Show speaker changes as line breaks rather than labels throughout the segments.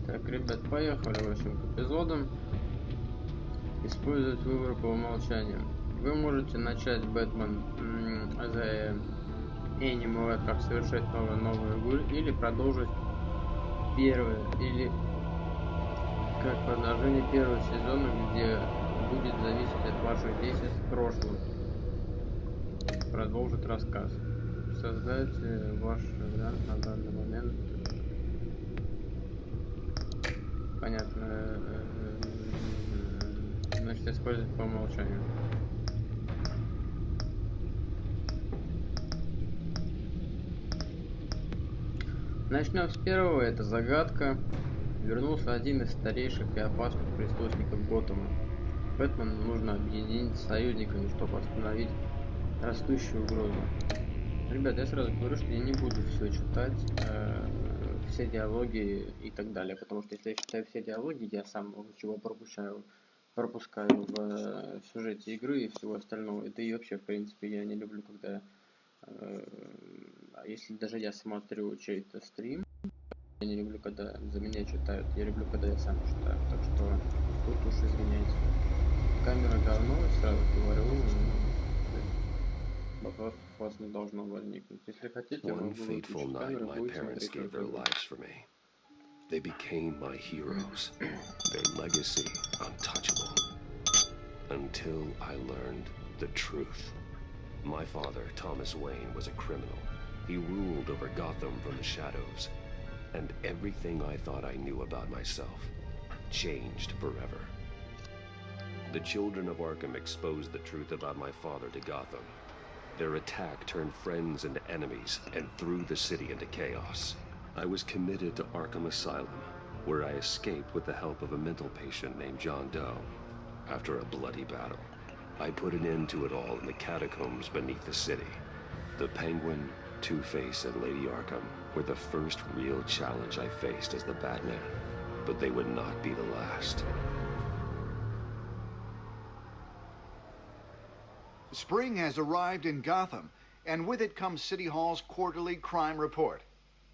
Так, ребят, поехали в общем к эпизодам. Использовать выбор по умолчанию. Вы можете начать Бэтмен The Enigma, как совершать новую игру, или продолжить первый, или как продолжение первого сезона, где будет зависеть от ваших действий в прошлом. Продолжить рассказ. Создать ваш вариант на данный момент. Понятно. Значит, использовать по умолчанию. Начнем с первого. Это загадка. Вернулся один из старейших и опасных преступников Готэма. Бэтмену нужно объединить с союзниками, чтобы остановить растущую угрозу. Ребят, я сразу говорю, что я не буду все читать, все диалоги и так далее, потому что если я читаю все диалоги, я сам много чего пропускаю в сюжете игры и всего остального. Это и вообще, в принципе, я не люблю, когда, если даже я смотрю чей-то стрим, я не люблю, когда за меня читают, я люблю, когда я сам читаю, так что тут уж извиняйте. Камера говно, сразу говорю, вопросов у вас не должно возникнуть. Если хотите,
One
могу
fateful
выключить
night,
камеру,
my
будете
parents
смотреть
gave
только
their
игру.
lives for me. They became my heroes, their legacy untouchable. Until I learned the truth. My father, Thomas Wayne, was a criminal. He ruled over Gotham from the shadows. And everything I thought I knew about myself changed forever. The children of Arkham exposed the truth about my father to Gotham. Their attack turned friends into enemies and threw the city into chaos. I was committed to Arkham Asylum, where I escaped with the help of a mental patient named John Doe. After a bloody battle, I put an end to it all in the catacombs beneath the city. The Penguin, Two-Face, and Lady Arkham were the first real challenge I faced as the Batman, but they would not be the last.
Spring has arrived in Gotham, and with it comes City Hall's quarterly crime report.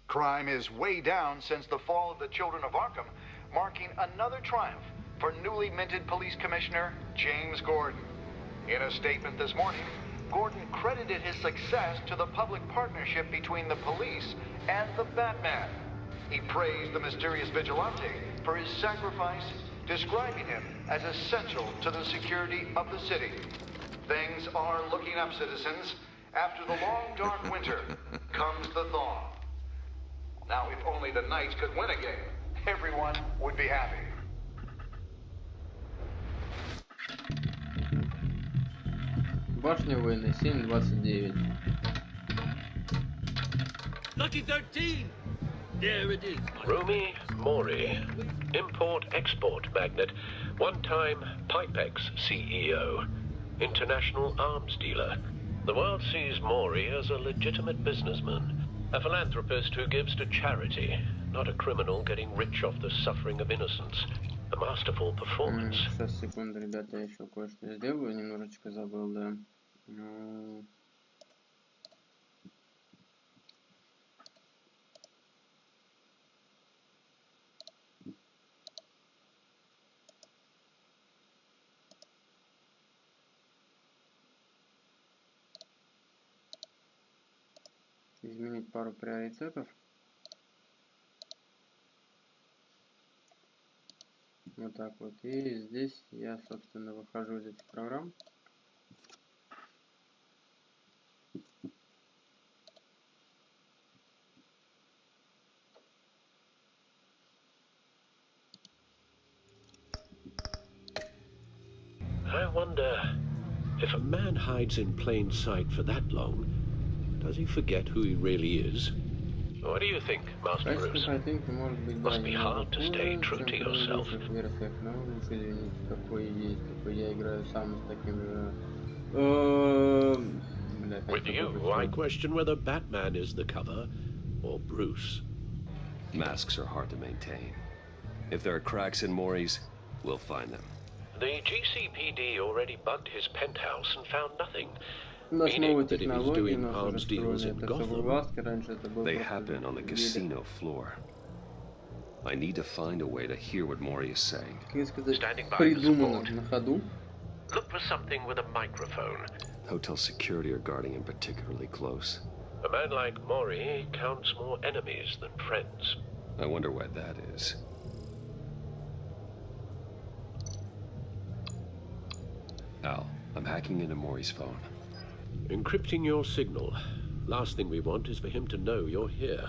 Crime is way down since the fall of the Children of Arkham, marking another triumph for newly minted Police Commissioner James Gordon. In a statement this morning, Gordon credited his success to the public partnership between the police and the Batman. He praised the mysterious vigilante for his sacrifice, describing him as essential to the security of the city. Things are looking up, citizens. After the long, dark winter comes the thaw. Now, if only the Knights could win a game, everyone would be happy.
Башня войны 7:29.
Lucky 13! There it is.
Rumi Mori, import-export magnate, one-time Pipex CEO, international arms dealer. The world sees Mori as a legitimate businessman, a philanthropist who gives to charity, not a criminal getting rich off the suffering of innocence. A masterful performance.
Сейчас, секунду, ребята, я еще кое-что сделаю, немножечко забыл, да. Изменить пару приоритетов. Вот так вот. И здесь я, собственно, выхожу из этих программ.
I wonder if a man hides in plain sight for that long, does he forget who he really is? What do you think, Master Bruce?
Картинка может быть, да,
Must be hard to stay true to
чем в
yourself.
предыдущих версиях, но уж извините, какой есть, такой я играю сам с таким же... Бля, опять
With you,
забыл,
I
что.
question whether Batman is the cover or Bruce.
Masks are hard to maintain. If there are cracks in Maury's, we'll find them.
The GCPD already bugged his penthouse and found nothing.
У нас
Meaning
новые
that if he's
технологии,
doing
у нас уже
arms deals
встроены
in
это все в
Gotham,
глазки, раньше это было
They
просто
happen on the
видно.
casino floor. I need to find a way to hear what Maury is saying.
Как сказать,
Standing by
придумано
the
на ходу.
look for something with a microphone.
Hotel security are guarding him particularly close.
A man like Maury counts more enemies than friends.
I wonder why that is. Al, I'm hacking into Maury's phone.
Encrypting your signal. Last thing we want is for him to know you're here.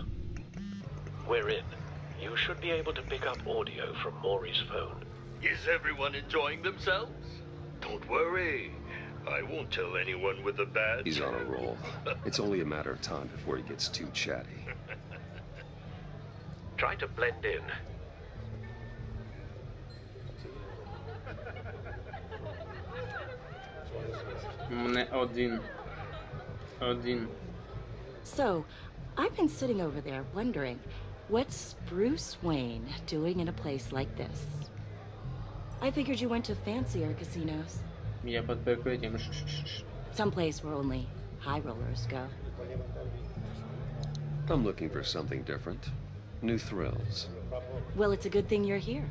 We're in. You should be able to pick up audio from Maury's phone.
Is everyone enjoying themselves? Don't worry. I won't tell anyone with a badge.
He's on a roll. It's only a matter of time before he gets too chatty.
Try to blend in.
Мне один.
So, I've been sitting over there wondering, what's Bruce Wayne doing in a place like this? I figured you went to fancier casinos.
Я под прикрытием.
Someplace where only high rollers go.
I'm looking for something different. New thrills.
Well, it's a good thing you're here.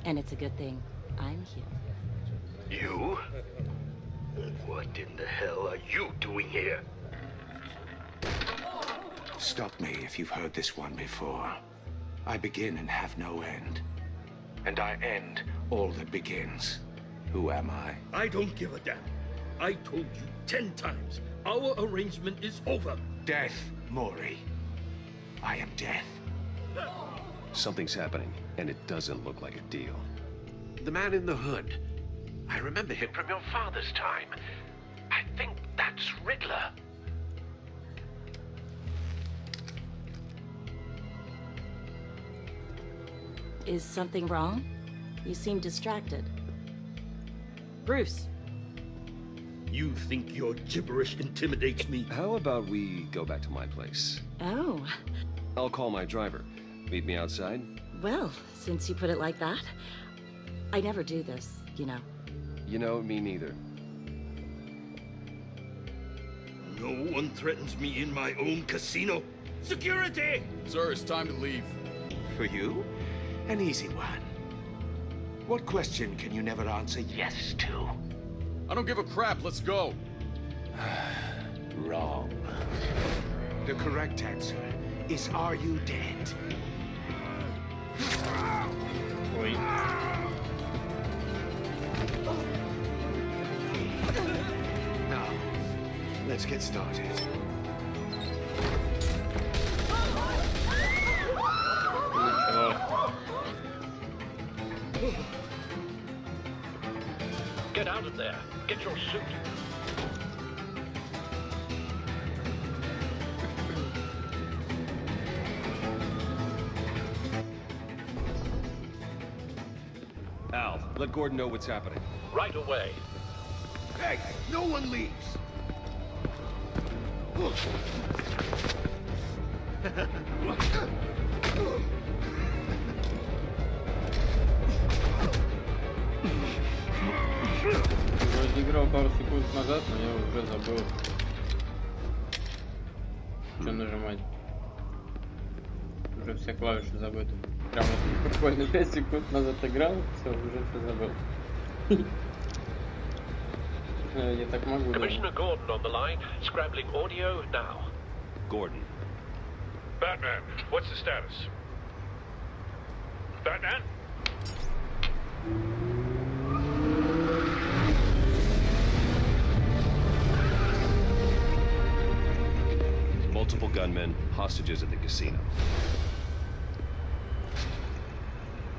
And it's a good thing I'm here.
You? What in the hell are you doing here?
Stop me if you've heard this one before. I begin and have no end. And I end all that begins. Who am I?
I don't give a damn. I told you 10 times. Our arrangement is over.
Death, Maury. I am death.
Something's happening, and it doesn't look like a deal.
The man in the hood. I remember him from your father's time. I think that's Riddler.
Is something wrong? You seem distracted. Bruce.
You think your gibberish intimidates me?
How about we go back to my place?
Oh,
I'll call my driver. Meet me outside?
well, since you put it like that. I never do this, you know.
You know, me neither.
No one threatens me in my own casino. Security!
Sir, it's time to leave.
For you? An easy one. What question can you never answer yes to?
I don't give a crap, let's go.
Wrong. The correct answer is, are you dead?
Ой.
Now, let's get started.
Началось.
Get out of there. Get your suit.
Al, let Gordon know what's happening.
Right away.
Hey, no one leaves.
Вроде играл пару секунд назад, но я уже забыл, что нажимать. Уже все клавиши забыты. Прям вот буквально 5 секунд назад играл, все, уже все забыл. Я так могу даже.
Commissioner Gordon on the line. Scrambling audio now.
Gordon.
Batman, what's the status? Batman?
Multiple gunmen, hostages at the casino.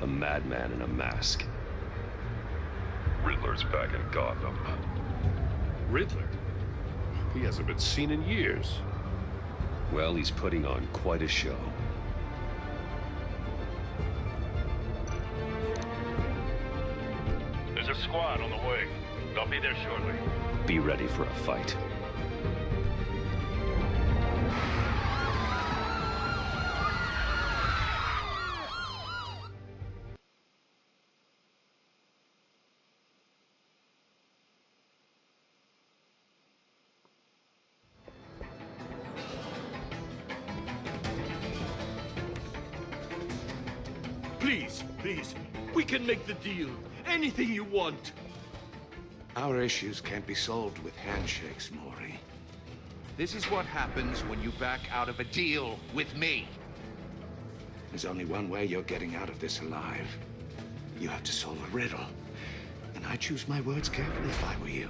A madman in a mask.
Riddler's back in Gotham.
Riddler?
He hasn't been seen in years.
Well, he's putting on quite a show.
There's a squad on the way. They'll be there shortly.
Be ready for a fight.
Please, we can make the deal. Anything you want.
Our issues can't be solved with handshakes, Maury.
This is what happens when you back out of a deal with me.
There's only one way you're getting out of this alive. You have to solve a riddle. And I choose my words carefully if I were you.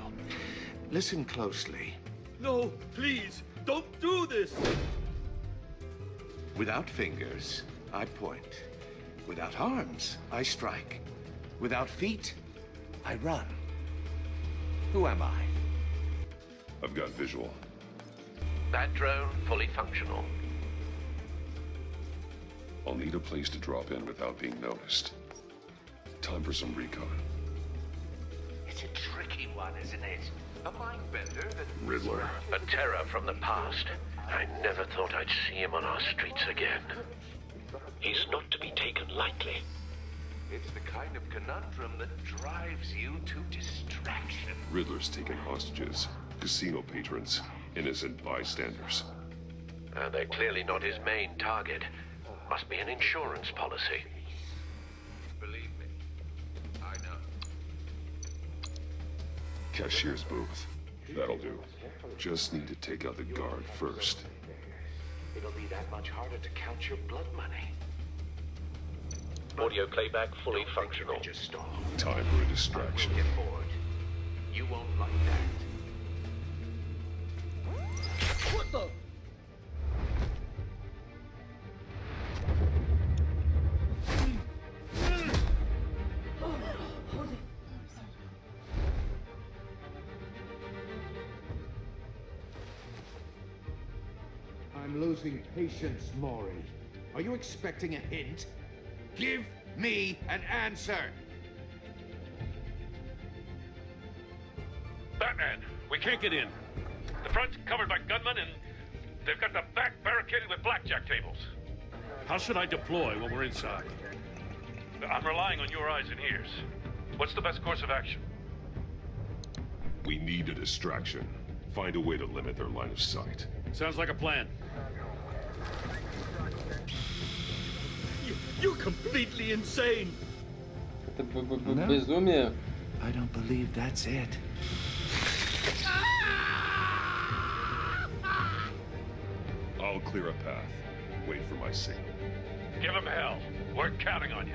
Listen closely.
No, please, don't do this.
Without fingers, I point. Without arms, I strike. Without feet, I run. Who am I?
I've got visual.
That drone fully functional.
I'll need a place to drop in without being noticed. Time for some recon.
It's a tricky one, isn't it? A mind bender that...
Riddler.
A terror from the past. I never thought I'd see him on our streets again. He's not to be taken lightly.
It's the kind of conundrum that drives you to distraction.
Riddler's taken hostages, casino patrons, innocent bystanders.
They're clearly not his main target. Must be an insurance policy.
Believe me, I know.
Cashier's booth. That'll do. Just need to take out the guard first.
It'll be that much harder to count your blood money.
Audio playback fully functional.
Just stall.
Time for a distraction.
Get bored. You won't like that.
What the?
I'm losing patience, Maury. Are you expecting a hint? Give me an answer!
Batman, we can't get in. The front's covered by gunmen, and they've got the back barricaded with blackjack tables.
How should I deploy when we're inside?
I'm relying on your eyes and ears. What's the best course of action?
We need a distraction. Find a way to limit their line of sight.
Sounds like a plan.
You're completely insane.
Это безумие.
I don't believe that's it.
I'll clear a path. Wait for my signal.
Give him hell. We're counting on you.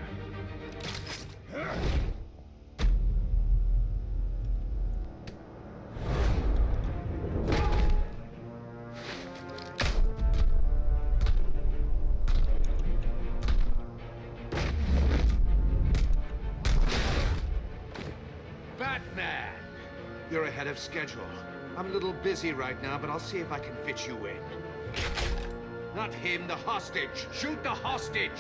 Batman! You're ahead of schedule. I'm a little busy right now, but I'll see if I can fit you in. Not him, the hostage! Shoot the hostage!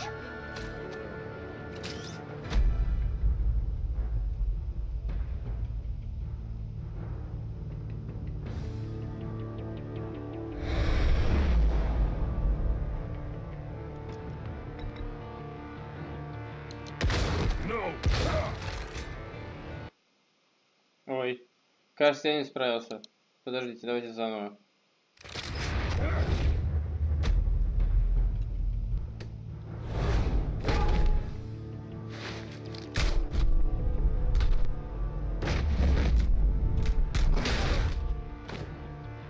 No!
Ой. Кажется, я не справился. Подождите, давайте заново.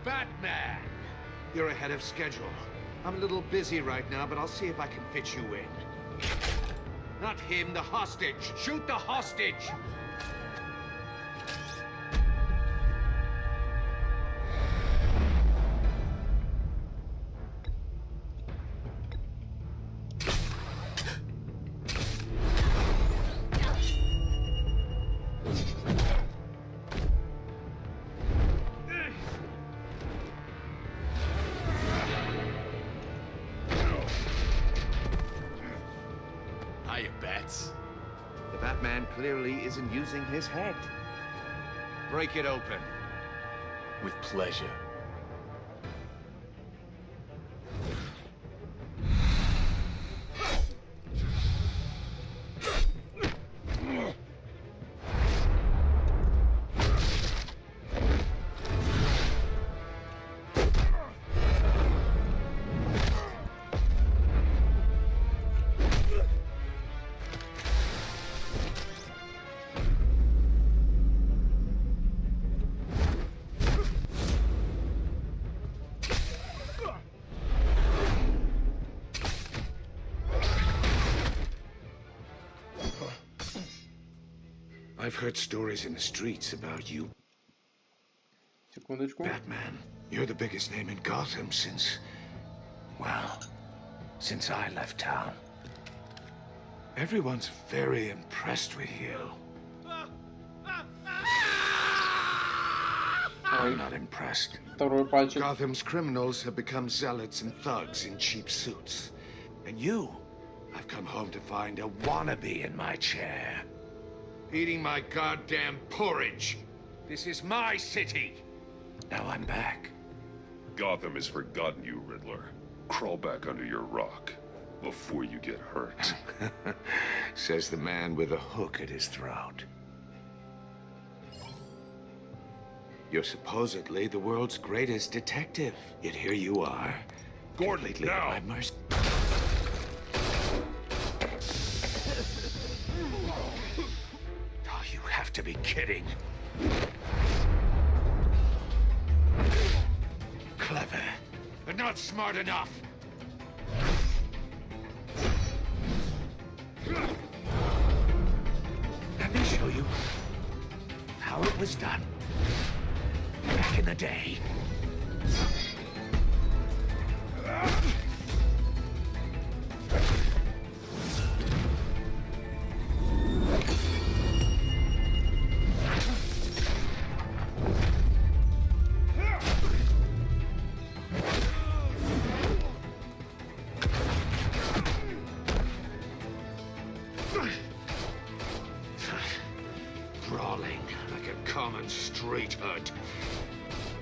Batman! You're ahead of schedule. I'm a little busy right now, but I'll see if I can fit you in. Not him, the hostage. Shoot the hostage!
Hiya, Bats.
The Batman clearly isn't using his head. Break it open.
With pleasure.
I've heard stories in the streets about you,
Секундочку.
Batman. You're the biggest name in Gotham since... well, since I left town. Everyone's very impressed with you. I'm not impressed.
Второй пальчик.
Gotham's criminals have become zealots and thugs in cheap suits. And you, I've come home to find a wannabe in my chair. Eating my goddamn porridge. This is my city. Now I'm back.
Gotham has forgotten you, Riddler. Crawl back under your rock before you get hurt.
Says the man with a hook at his throat. You're supposedly the world's greatest detective. Yet here you are.
Gordon,
completely
now!
at my mercy. Oh, you have to be kidding. Clever, but not smart enough. Let me show you how it was done back in the day. Brawling like a common street hood.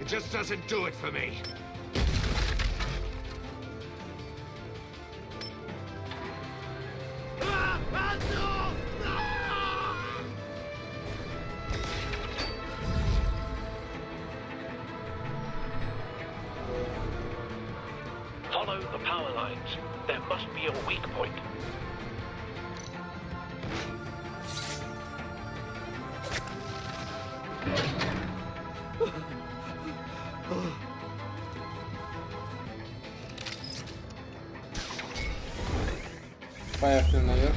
It just doesn't do it for me.
Follow the power lines. There must be a weak point.
Поехали наверх.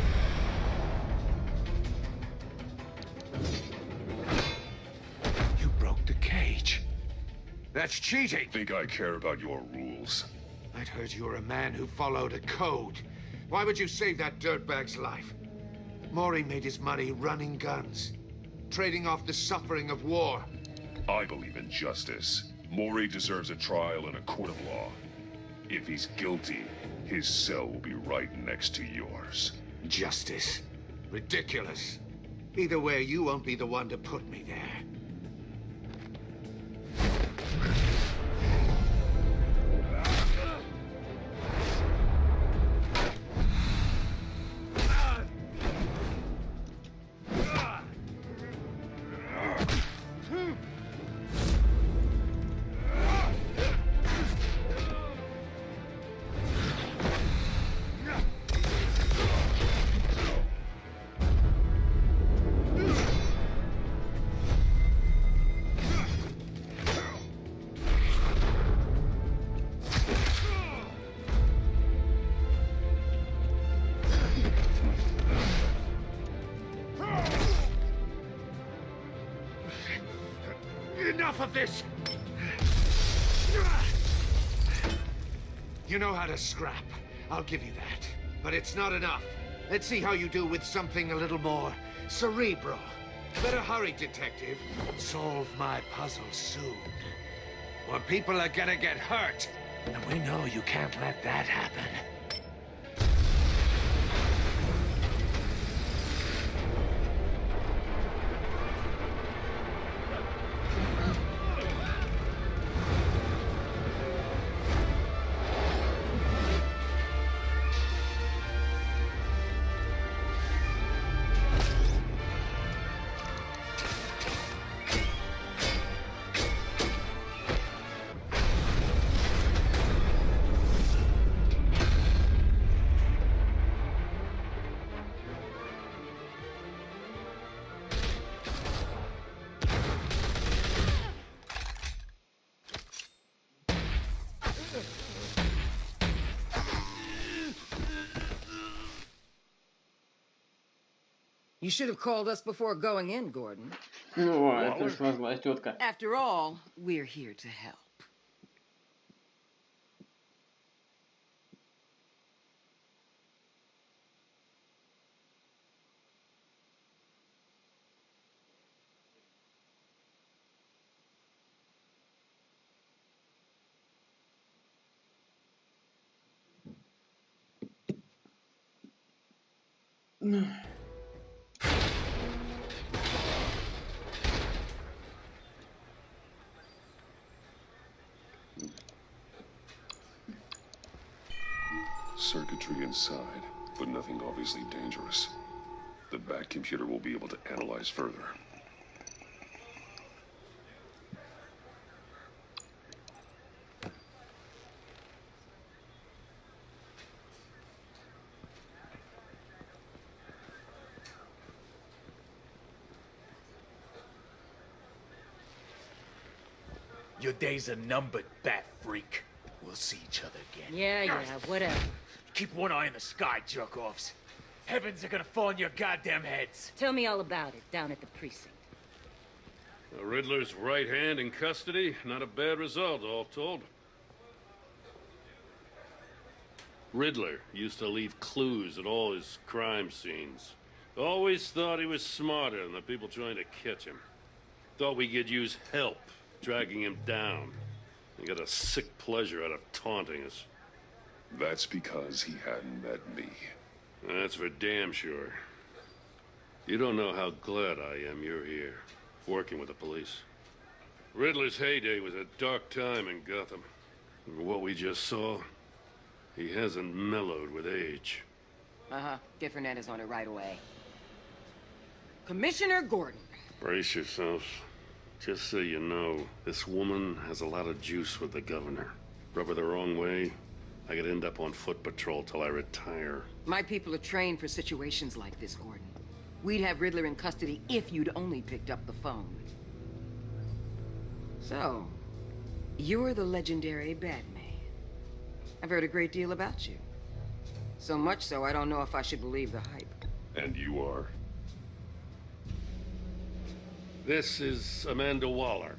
You broke the cage. That's cheating.
Think I care about your rules?
I'd heard you were a man who followed a code. Why would you save that dirtbag's life? Maury made his money running guns, trading off the suffering of war.
I believe in justice. Maury deserves a trial in a court of law. If he's guilty, his cell will be right next to yours.
Justice. Ridiculous. Either way, you won't be the one to put me there. enough of this! You know how to scrap. I'll give you that. But it's not enough. Let's see how you do with something a little more cerebral. Better hurry, detective. Solve my puzzle soon. Or people are gonna get hurt. And we know you can't let that happen.
You should have called us before going in, Gordon.
Ну, это пришла злая тетка.
After all, we're here to help.
Circuitry inside, but nothing obviously dangerous. The back computer will be able to analyze further.
Your days are numbered, bat freak. We'll see each other again.
Yeah, whatever.
Keep one eye in the sky, jerk-offs. Heavens are gonna fall on your goddamn heads.
Tell me all about it down at the precinct.
The Riddler's right hand in custody. Not a bad result, all told. Riddler used to leave clues at all his crime scenes. Always thought he was smarter than the people trying to catch him. Thought we could use help dragging him down. He got a sick pleasure out of taunting us.
That's because he hadn't met me.
That's for damn sure. You don't know how glad I am you're here, working with the police. Riddler's heyday was a dark time in Gotham. And what we just saw, he hasn't mellowed with age.
Uh-huh. Get Fernandez on it right away. Commissioner Gordon.
Brace yourselves. Just so you know, this woman has a lot of juice with the governor. Rub her the wrong way, I could end up on foot patrol till I retire.
My people are trained for situations like this, Gordon. We'd have Riddler in custody if you'd only picked up the phone. So, you're the legendary Batman. I've heard a great deal about you. So much so, I don't know if I should believe the hype.
And you are?
This is Amanda Waller,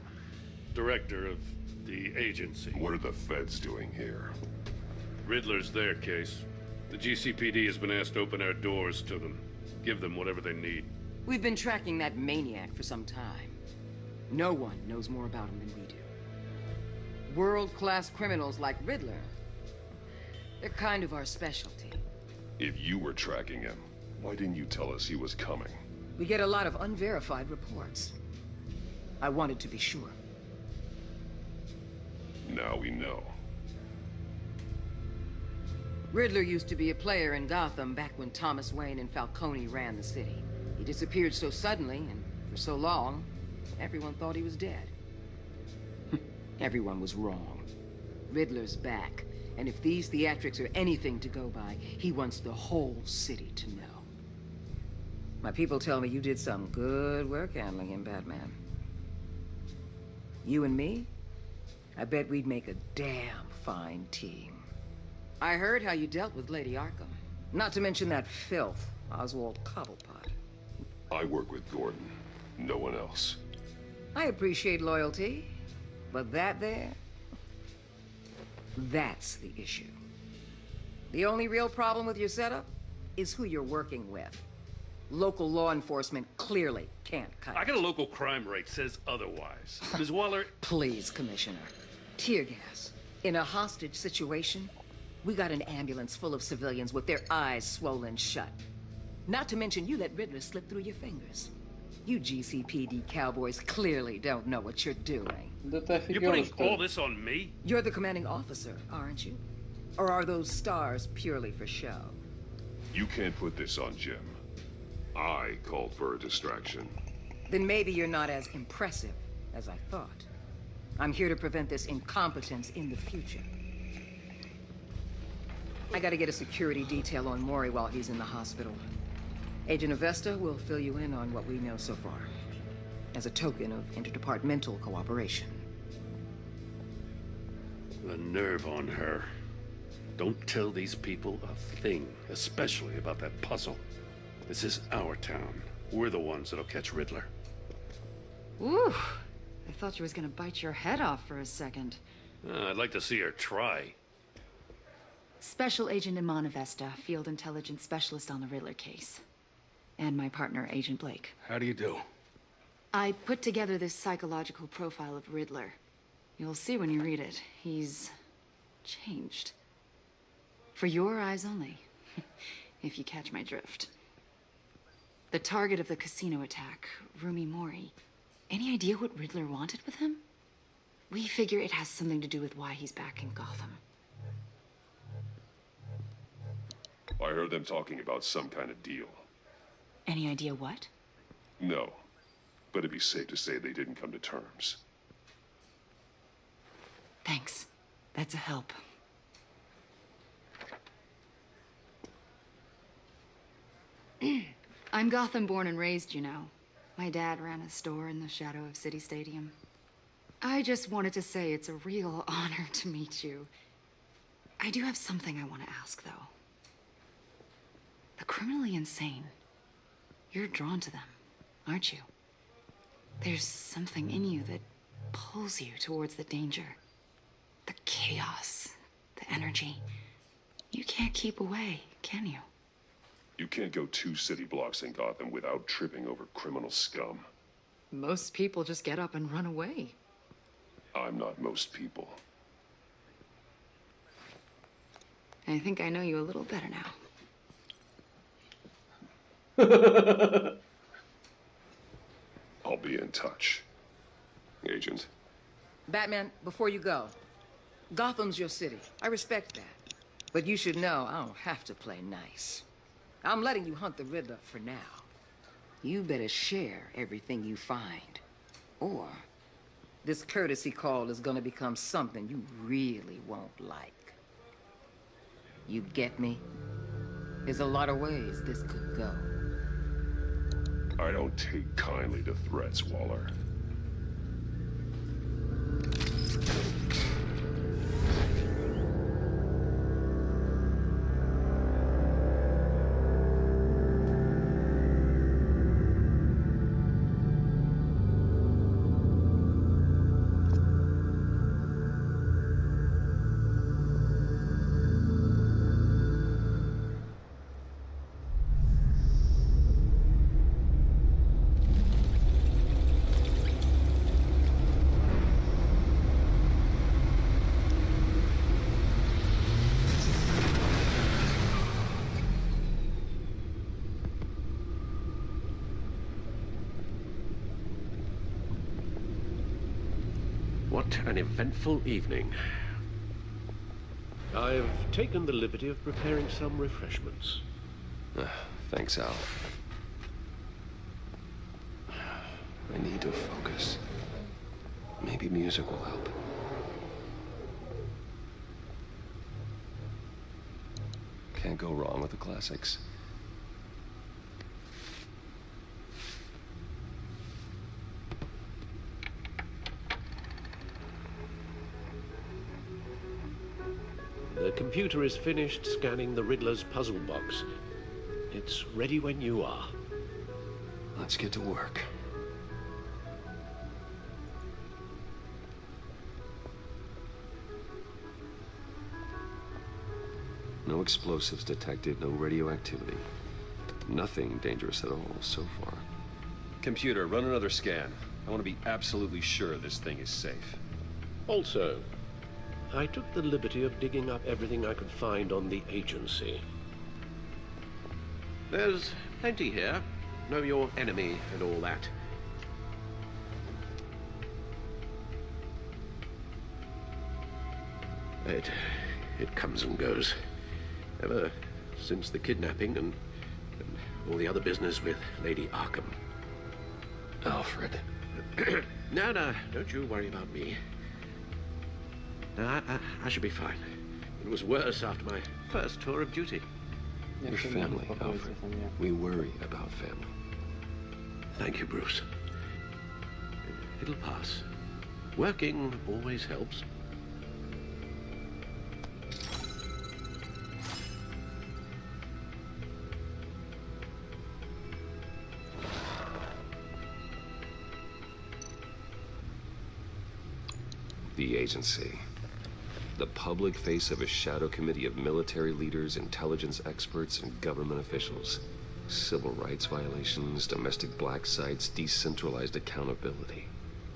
director of the agency.
What are the feds doing here?
Riddler's their case. The GCPD has been asked to open our doors to them. Give them whatever they need.
We've been tracking that maniac for some time. No one knows more about him than we do. World-class criminals like Riddler, they're kind of our specialty.
If you were tracking him, why didn't you tell us he was coming?
We get a lot of unverified reports. I wanted to be sure.
Now we know.
Riddler used to be a player in Gotham back when Thomas Wayne and Falcone ran the city. He disappeared so suddenly and for so long, everyone thought he was dead. Everyone was wrong. Riddler's back, and if these theatrics are anything to go by, he wants the whole city to know. My people tell me you did some good work handling him, Batman. You and me? I bet we'd make a damn fine team. I heard how you dealt with Lady Arkham. Not to mention that filth, Oswald Cobblepot.
I work with Gordon. No one else.
I appreciate loyalty, but that's the issue. The only real problem with your setup is who you're working with. Local law enforcement clearly can't cut
I
it.
got a local crime rate says otherwise. Ms. Waller...
Please, Commissioner. Tear gas. In a hostage situation, we got an ambulance full of civilians with their eyes swollen shut. Not to mention you let Riddler slip through your fingers. You GCPD cowboys clearly don't know what you're doing.
Да ты
You're
офигел,
putting
что ли?
all this on me?
You're the commanding officer, aren't you? Or are those stars purely for show?
You can't put this on Jim. I called for a distraction.
Then maybe you're not as impressive as I thought. I'm here to prevent this incompetence in the future. I gotta get a security detail on Maury while he's in the hospital. Agent Avesta will fill you in on what we know so far, as a token of interdepartmental cooperation.
The nerve on her. Don't tell these people a thing, especially about that puzzle. This is our town. We're the ones that'll catch Riddler.
Ooh, I thought you was gonna bite your head off for a second.
I'd like to see her try.
Special Agent Iman Avesta, Field Intelligence Specialist on the Riddler case. And my partner, Agent Blake.
How do you do?
I put together this psychological profile of Riddler. You'll see when you read it. He's changed. For your eyes only, if you catch my drift. The target of the casino attack, Rumi Mori. Any idea what Riddler wanted with him? We figure it has something to do with why he's back in Gotham.
I heard them talking about some kind of deal.
Any idea what?
No, but it'd be safe to say they didn't come to terms.
Thanks. That's a help. I'm Gotham born and raised, you know. My dad ran a store in the shadow of City Stadium. I just wanted to say it's a real honor to meet you. I do have something I want to ask, though. The criminally insane. You're drawn to them, aren't you? There's something in you that pulls you towards the danger. The chaos, the energy. You can't keep away, can you?
You can't go 2 city blocks in Gotham without tripping over criminal scum.
Most people just get up and run away.
I'm not most people.
I think I know you a little better now.
I'll be in touch, Agent.
Batman, before you go, Gotham's your city. I respect that. But you should know I don't have to play nice. I'm letting you hunt the Riddler for now. You better share everything you find. Or this courtesy call is gonna become something you really won't like. You get me? There's a lot of ways this could go.
I don't take kindly to threats, Waller.
What an eventful evening. I've taken the liberty of preparing some refreshments.
Thanks, Al. I need to focus. Maybe music will help. Can't go wrong with the classics.
The computer is finished scanning the Riddler's puzzle box. It's ready when you are.
Let's get to work. No explosives detected, no radioactivity. Nothing dangerous at all so far. Computer, run another scan. I want to be absolutely sure this thing is safe.
Also, I took the liberty of digging up everything I could find on the agency. There's plenty here. Know your enemy and all that. It comes and goes. Ever since the kidnapping and all the other business with Lady Arkham.
Alfred.
No, don't you worry about me. No, I should be fine. It was worse after my first tour of duty.
Your family, Alfred. We worry about family.
Thank you, Bruce. It'll pass. Working always helps.
The agency. The public face of a shadow committee of military leaders, intelligence experts, and government officials. Civil rights violations, domestic black sites, decentralized accountability.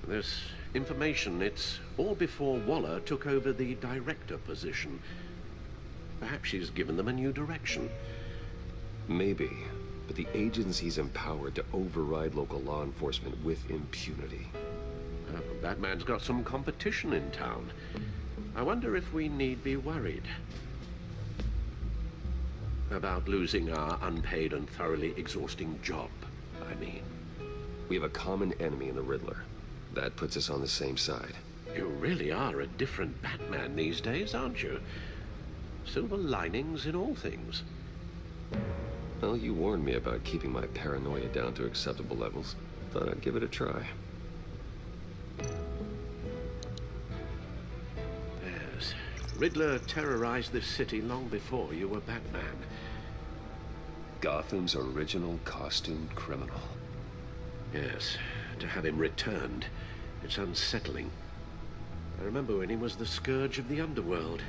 This information, it's all before Waller took over the director position. Perhaps she's given them a new direction.
Maybe, but the agency's empowered to override local law enforcement with impunity.
Batman's got some competition in town. I wonder if we need be worried about losing our unpaid and thoroughly exhausting job, I mean.
We have a common enemy in the Riddler. That puts us on the same side.
You really are a different Batman these days, aren't you? Silver linings in all things.
Well, you warned me about keeping my paranoia down to acceptable levels. Thought I'd give it a try.
Yes. Riddler terrorized this city long before you were Batman.
Gotham's original costumed criminal.
Yes. To have him returned, it's unsettling. I remember when he was the scourge of the underworld.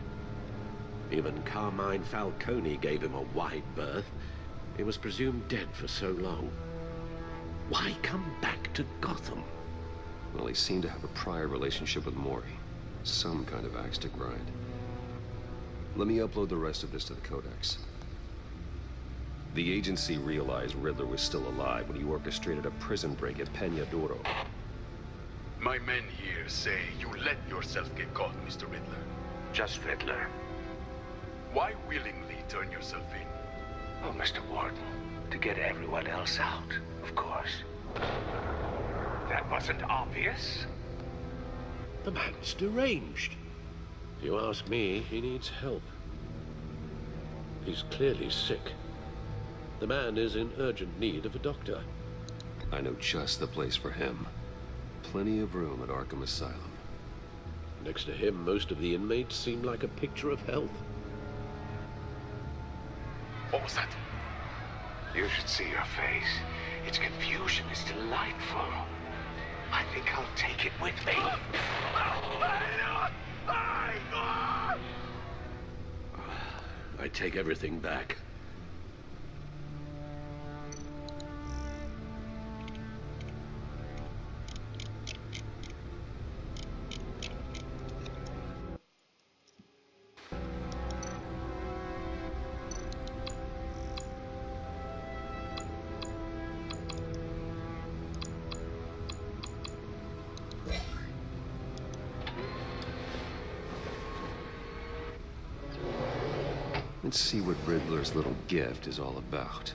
Even Carmine Falcone gave him a wide berth. He was presumed dead for so long. Why come back to Gotham?
Well, he seemed to have a prior relationship with Mori. Some kind of axe to grind. Let me upload the rest of this to the Codex. The agency realized Riddler was still alive when he orchestrated a prison break at Peña Duro.
My men here say you let yourself get caught, Mr. Riddler.
Just Riddler.
Why willingly turn yourself in?
Oh, Mr. Warden, to get everyone else out, of course. That wasn't obvious.
The man's deranged. If you ask me, he needs help. He's clearly sick. The man is in urgent need of a doctor.
I know just the place for him. Plenty of room at Arkham Asylum.
Next to him, most of the inmates seem like a picture of health.
What was that?
You should see your face. Its confusion is delightful. I think I'll take it with me.
I take everything back.
Let's see what Riddler's little gift is all about.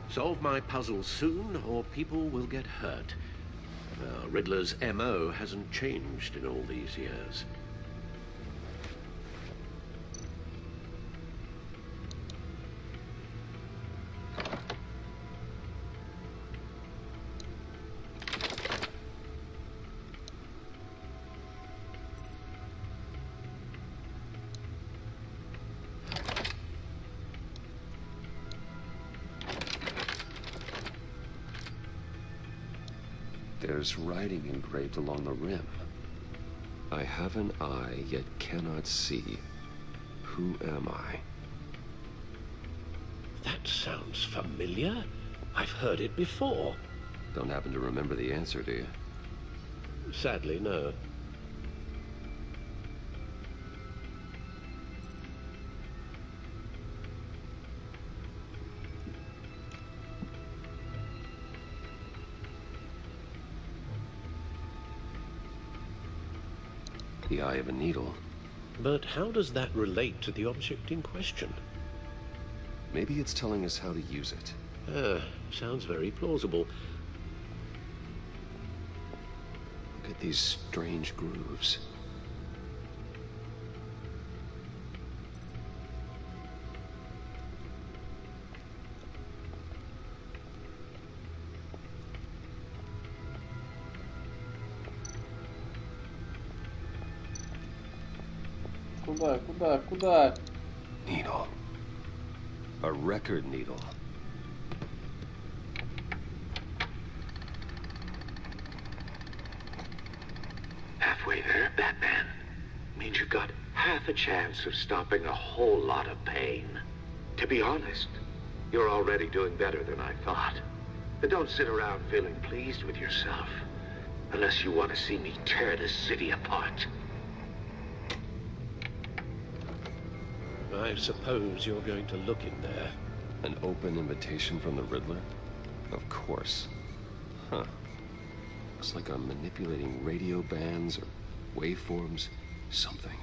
Solve my puzzle soon, or people will get hurt. Riddler's MO hasn't changed in all these years.
There's writing engraved along the rim. I have an eye, yet cannot see. Who am I?
That sounds familiar. I've heard it before.
Don't happen to remember the answer, do you?
Sadly, no.
The eye of a needle.
But how does that relate to the object in question?
Maybe it's telling us how to use it.
Sounds very plausible.
Look at these strange grooves.
Куда?
Needle. A record needle.
Halfway there, Batman. Means you've got half a chance of stopping a whole lot of pain. To be honest, you're already doing better than I thought. But don't sit around feeling pleased with yourself. Unless you want to see me tear this city apart.
I suppose you're going to look in there.
An open invitation from the Riddler? Of course. Huh. Looks like I'm manipulating radio bands or waveforms. Something.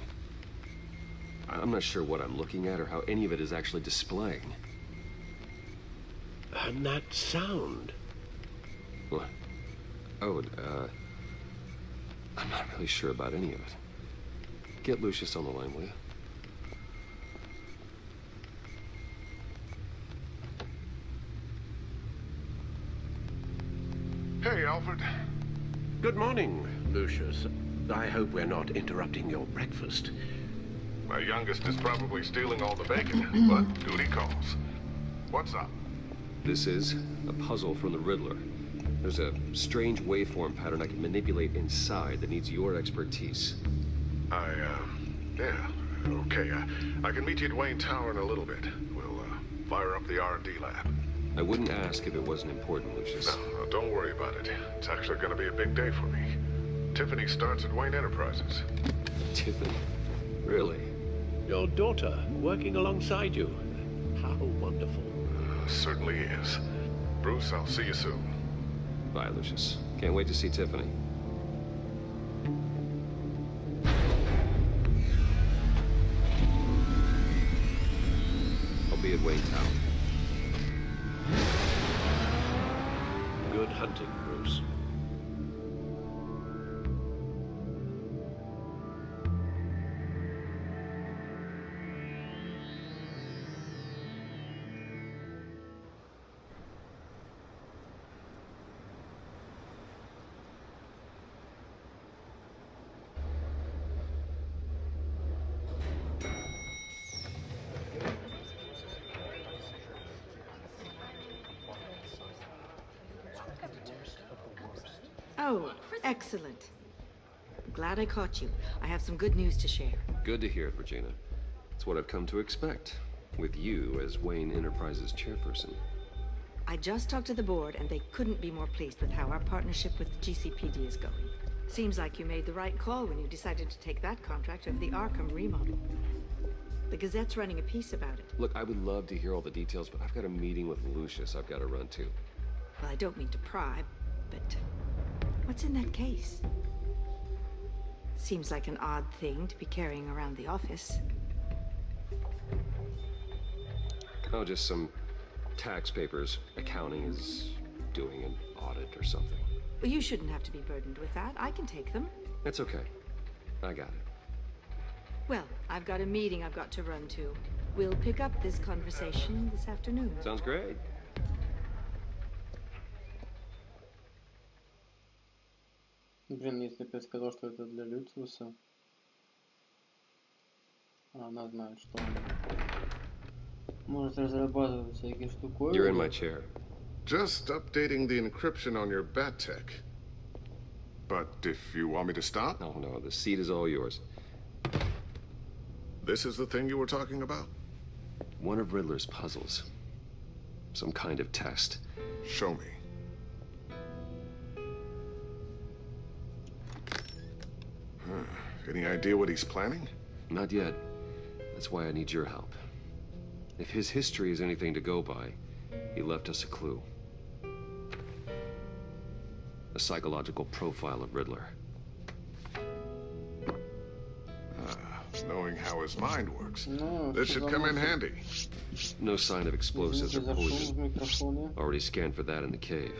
I'm not sure what I'm looking at or how any of it is actually displaying.
And that sound.
What? Oh, I'm not really sure about any of it. Get Lucius on the line, will you?
Hey, Alfred.
Good morning, Lucius. I hope we're not interrupting your breakfast.
My youngest is probably stealing all the bacon, but duty calls. What's up?
This is a puzzle from the Riddler. There's a strange waveform pattern I can manipulate inside that needs your expertise.
Yeah, okay. I can meet you at Wayne Tower in a little bit. We'll, fire up the R&D lab.
I wouldn't ask if it wasn't important, Lucius.
No, don't worry about it. It's actually gonna be a big day for me. Tiffany starts at Wayne Enterprises.
Tiffany? Really?
Your daughter, working alongside you. How wonderful.
Certainly is. Bruce, I'll see you soon.
Bye, Lucius. Can't wait to see Tiffany. I'll be at Wayne Tower.
Good hunting, Bruce.
Oh, excellent. Glad I caught you. I have some good news to share.
Good to hear it, Regina. It's what I've come to expect, with you as Wayne Enterprises chairperson.
I just talked to the board, and they couldn't be more pleased with how our partnership with the GCPD is going. Seems like you made the right call when you decided to take that contract over the Arkham remodel. The Gazette's running a piece about it.
Look, I would love to hear all the details, but I've got a meeting with Lucius I've got to run to.
Well, I don't mean to pry, but what's in that case? Seems like an odd thing to be carrying around the office.
Oh, just some tax papers. Accounting is doing an audit or something.
Well, you shouldn't have to be burdened with that. I can take them.
That's okay. I got it.
Well, I've got a meeting I've got to run to. We'll pick up this conversation this afternoon.
Sounds great.
Блин, если бы я сказал, что это для Люциуса, она знает, что он может разрабатывать всякие штуковины.
You're in my chair.
Just updating the encryption on your bat tech. But if you want me to stop?
Oh, no, the seat is all yours.
This is the thing you were talking about?
One of Riddler's puzzles. Some kind of test.
Show me. Any idea what he's planning?
Not yet. That's why I need your help. If his history is anything to go by, he left us a clue. A psychological profile of Riddler.
Knowing how his mind works. This should come in handy.
No sign of explosives or poison. Already scanned for that in the cave.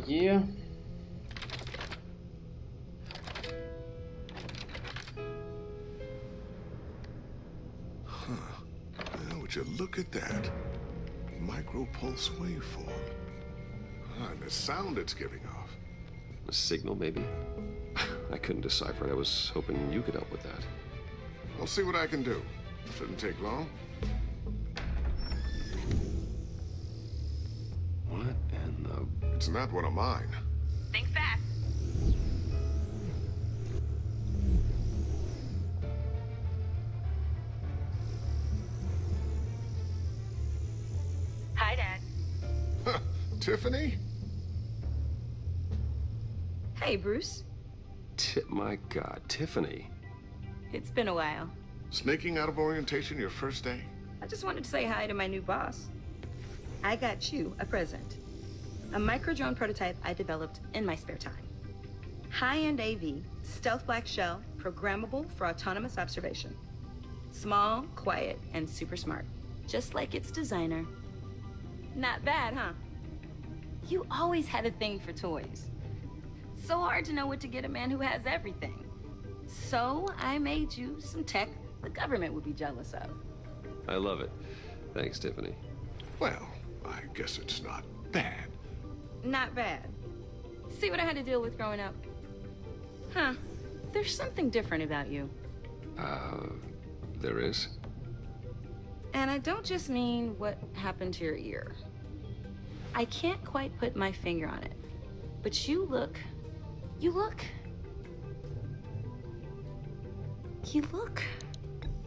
Yeah.
Would you look at that? Micro-pulse waveform. And the sound it's giving off.
A signal, maybe? I couldn't decipher it. I was hoping you could help with that.
I'll see what I can do. Shouldn't take long.
What in the...
It's not one of mine.
Think fast. Hi, Dad.
Tiffany?
Hey, Bruce.
My God, Tiffany.
It's been a while.
Sneaking out of orientation your first day?
I just wanted to say hi to my new boss. I got you a present. A micro-drone prototype I developed in my spare time. High-end AV, stealth black shell, programmable for autonomous observation. Small, quiet, and super smart. Just like its designer. Not bad, huh? You always had a thing for toys. So hard to know what to get a man who has everything. So I made you some tech the government would be jealous of.
I love it. Thanks, Tiffany.
Well, I guess it's not bad.
Not bad. See what I had to deal with growing up? Huh. There's something different about you.
There is?
And I don't just mean what happened to your ear. I can't quite put my finger on it. But you look...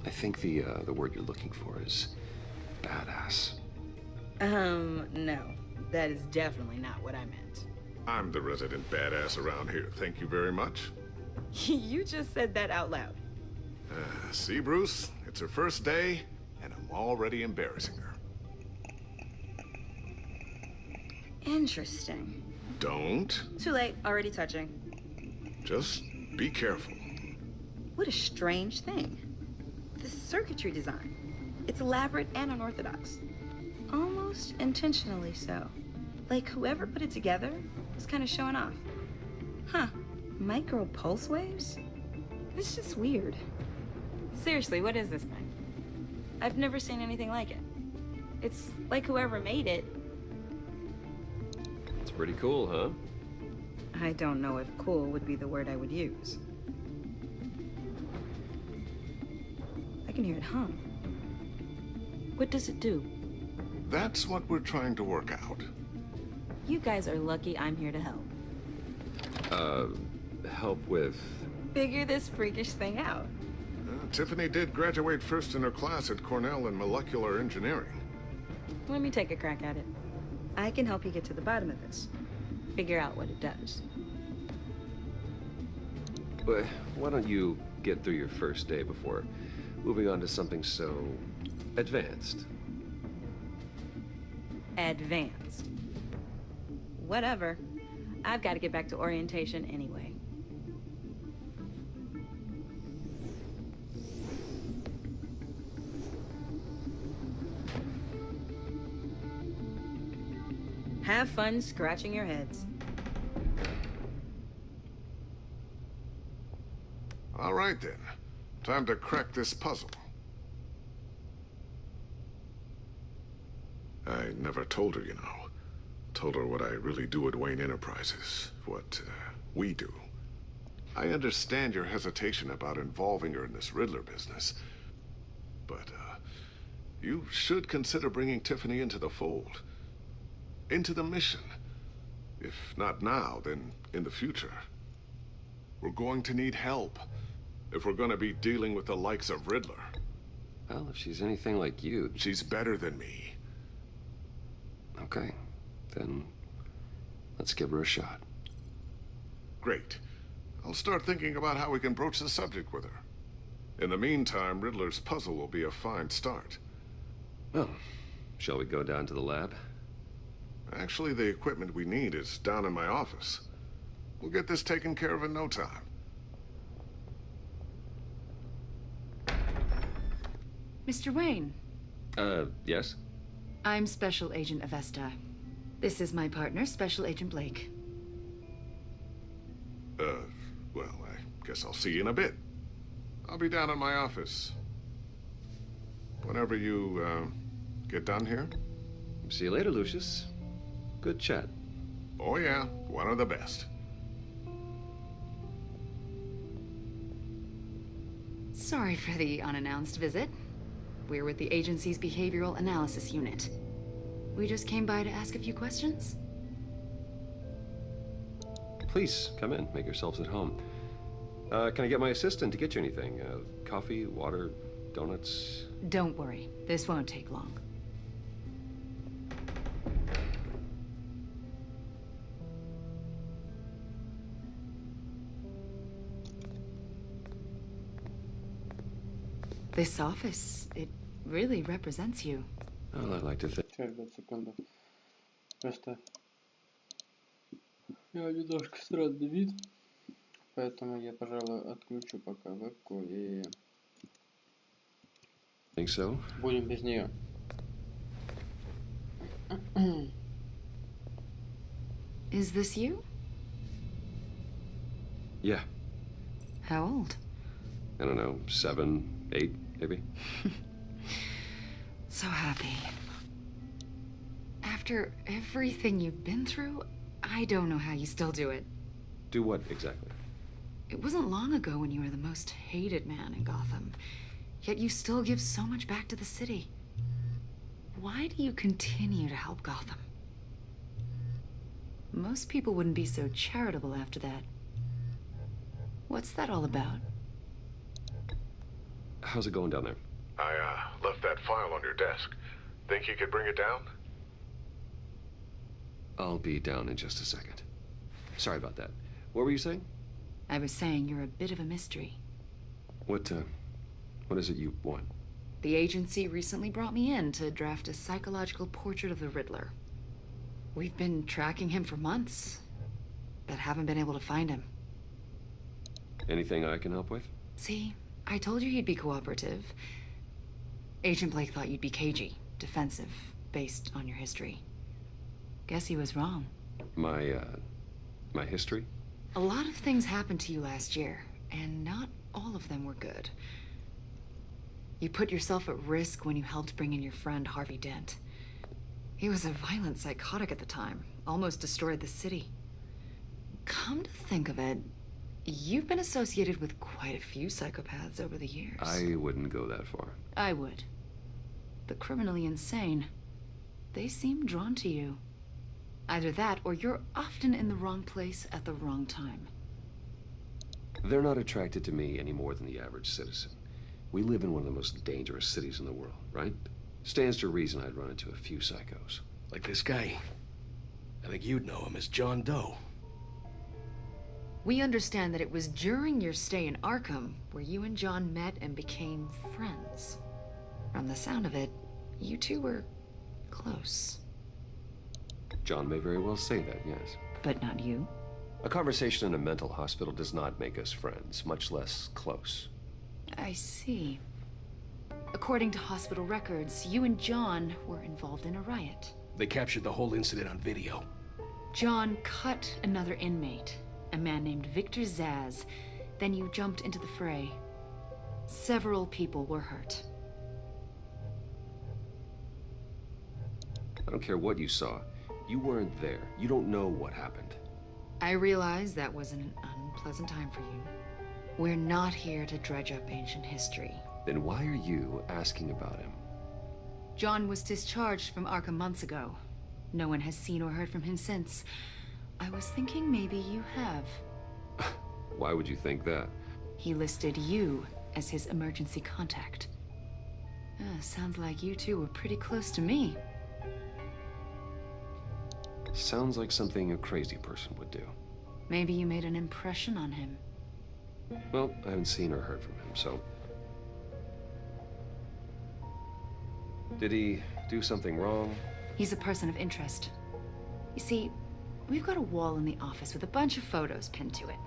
I think the word you're looking for is badass.
No. That is definitely not what I meant.
I'm the resident badass around here. Thank you very much.
You just said that out loud.
See, Bruce? It's her first day, and I'm already embarrassing her.
Interesting.
Don't.
Too late. Already touching.
Just be careful.
What a strange thing. The circuitry design. It's elaborate and unorthodox. Almost intentionally so. Like whoever put it together was kind of showing off. Huh. Micro pulse waves? It's just weird. Seriously, what is this thing? I've never seen anything like it. It's like whoever made it.
It's pretty cool, huh?
I don't know if cool would be the word I would use. I can hear it hum. What does it do?
That's what we're trying to work out.
You guys are lucky I'm here to help.
Help with...
Figure this freakish thing out.
Tiffany did graduate first in her class at Cornell in molecular engineering.
Let me take a crack at it. I can help you get to the bottom of this. Figure out what it does.
But why don't you get through your first day before moving on to something so... advanced?
Advanced. Whatever. I've got to get back to orientation anyway. Have fun scratching your heads.
All right, then. Time to crack this puzzle. I never told her, you know. Told her what I really do at Wayne Enterprises. What, we do. I understand your hesitation about involving her in this Riddler business. But, you should consider bringing Tiffany into the fold. Into the mission. If not now, then in the future. We're going to need help if we're going to be dealing with the likes of Riddler.
Well, if she's anything like you...
She's better than me.
Okay, then let's give her a shot.
Great. I'll start thinking about how we can broach the subject with her. In the meantime, Riddler's puzzle will be a fine start.
Well, shall we go down to the lab?
Actually, the equipment we need is down in my office. We'll get this taken care of in no time.
Mr. Wayne.
Yes?
I'm Special Agent Avesta. This is my partner, Special Agent Blake.
Well, I guess I'll see you in a bit. I'll be down in my office. Whenever you, get done here.
See you later, Lucius. Good chat.
Oh yeah, one of the best.
Sorry for the unannounced visit. We're with the agency's behavioral analysis unit. We just came by to ask a few questions.
Please, come in. Make yourselves at home. Can I get my assistant to get you anything? Coffee, water, donuts?
Don't worry. This won't take long. This office, it really represents you.
Well, I like to think.
Сейчас, ребят, секунду. Просто у него немножко странный вид, поэтому я, пожалуй, отключу пока вебку и
Think so?
будем без нее.
Is this you?
Yeah.
How old?
I don't know, 7, 8, maybe?
So happy. After everything you've been through, I don't know how you still do it.
Do what exactly?
It wasn't long ago when you were the most hated man in Gotham, yet you still give so much back to the city. Why do you continue to help Gotham? Most people wouldn't be so charitable after that. What's that all about?
How's it going down there?
I, left that file on your desk. Think you could bring it down?
I'll be down in just a second. Sorry about that. What were you saying?
I was saying you're a bit of a mystery.
What is it you want?
The agency recently brought me in to draft a psychological portrait of the Riddler. We've been tracking him for months, but haven't been able to find him.
Anything I can help with?
See, I told you he'd be cooperative. Agent Blake thought you'd be cagey, defensive, based on your history. Guess he was wrong.
My history?
A lot of things happened to you last year, and not all of them were good. You put yourself at risk when you helped bring in your friend Harvey Dent. He was a violent psychotic at the time, almost destroyed the city. Come to think of it, you've been associated with quite a few psychopaths over the years.
I wouldn't go that far.
I would. The criminally insane, they seem drawn to you. Either that, or you're often in the wrong place at the wrong time.
They're not attracted to me any more than the average citizen. We live in one of the most dangerous cities in the world, right? Stands to reason I'd run into a few psychos.
Like this guy. I think you'd know him as John Doe.
We understand that it was during your stay in Arkham where you and John met and became friends. From the sound of it, you two were close.
John may very well say that, yes.
But not you?
A conversation in a mental hospital does not make us friends, much less close.
I see. According to hospital records, you and John were involved in a riot.
They captured the whole incident on video.
John cut another inmate, a man named Victor Zsasz. Then you jumped into the fray. Several people were hurt.
I don't care what you saw. You weren't there. You don't know what happened.
I realize that was an unpleasant time for you. We're not here to dredge up ancient history.
Then why are you asking about him?
John was discharged from Arkham months ago. No one has seen or heard from him since. I was thinking maybe you have.
Why would you think that?
He listed you as his emergency contact. Sounds like you two were pretty close to me.
Sounds like something a crazy person would do.
Maybe you made an impression on him.
Well, I haven't seen or heard from him, so... Did he do something wrong?
He's a person of interest. You see, we've got a wall in the office with a bunch of photos pinned to it.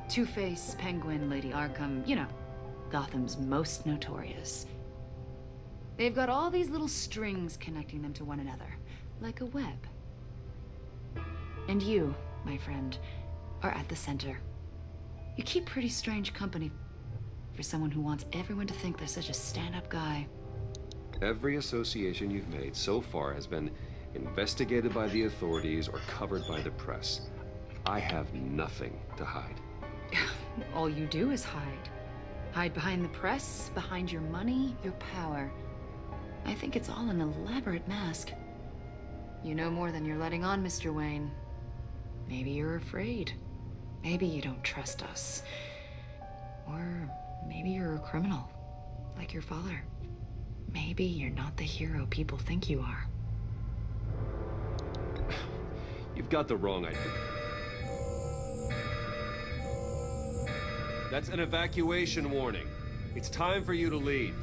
Two-Face, Penguin, Lady Arkham, you know, Gotham's most notorious. They've got all these little strings connecting them to one another, like a web. And you, my friend, are at the center. You keep pretty strange company for someone who wants everyone to think they're such a stand-up guy.
Every association you've made so far has been investigated by the authorities or covered by the press. I have nothing to hide.
All you do is hide. Hide behind the press, behind your money, your power. I think it's all an elaborate mask. You know more than you're letting on, Mr. Wayne. Maybe you're afraid. Maybe you don't trust us. Or maybe you're a criminal, like your father. Maybe you're not the hero people think you are.
You've got the wrong idea. That's an evacuation warning. It's time for you to leave.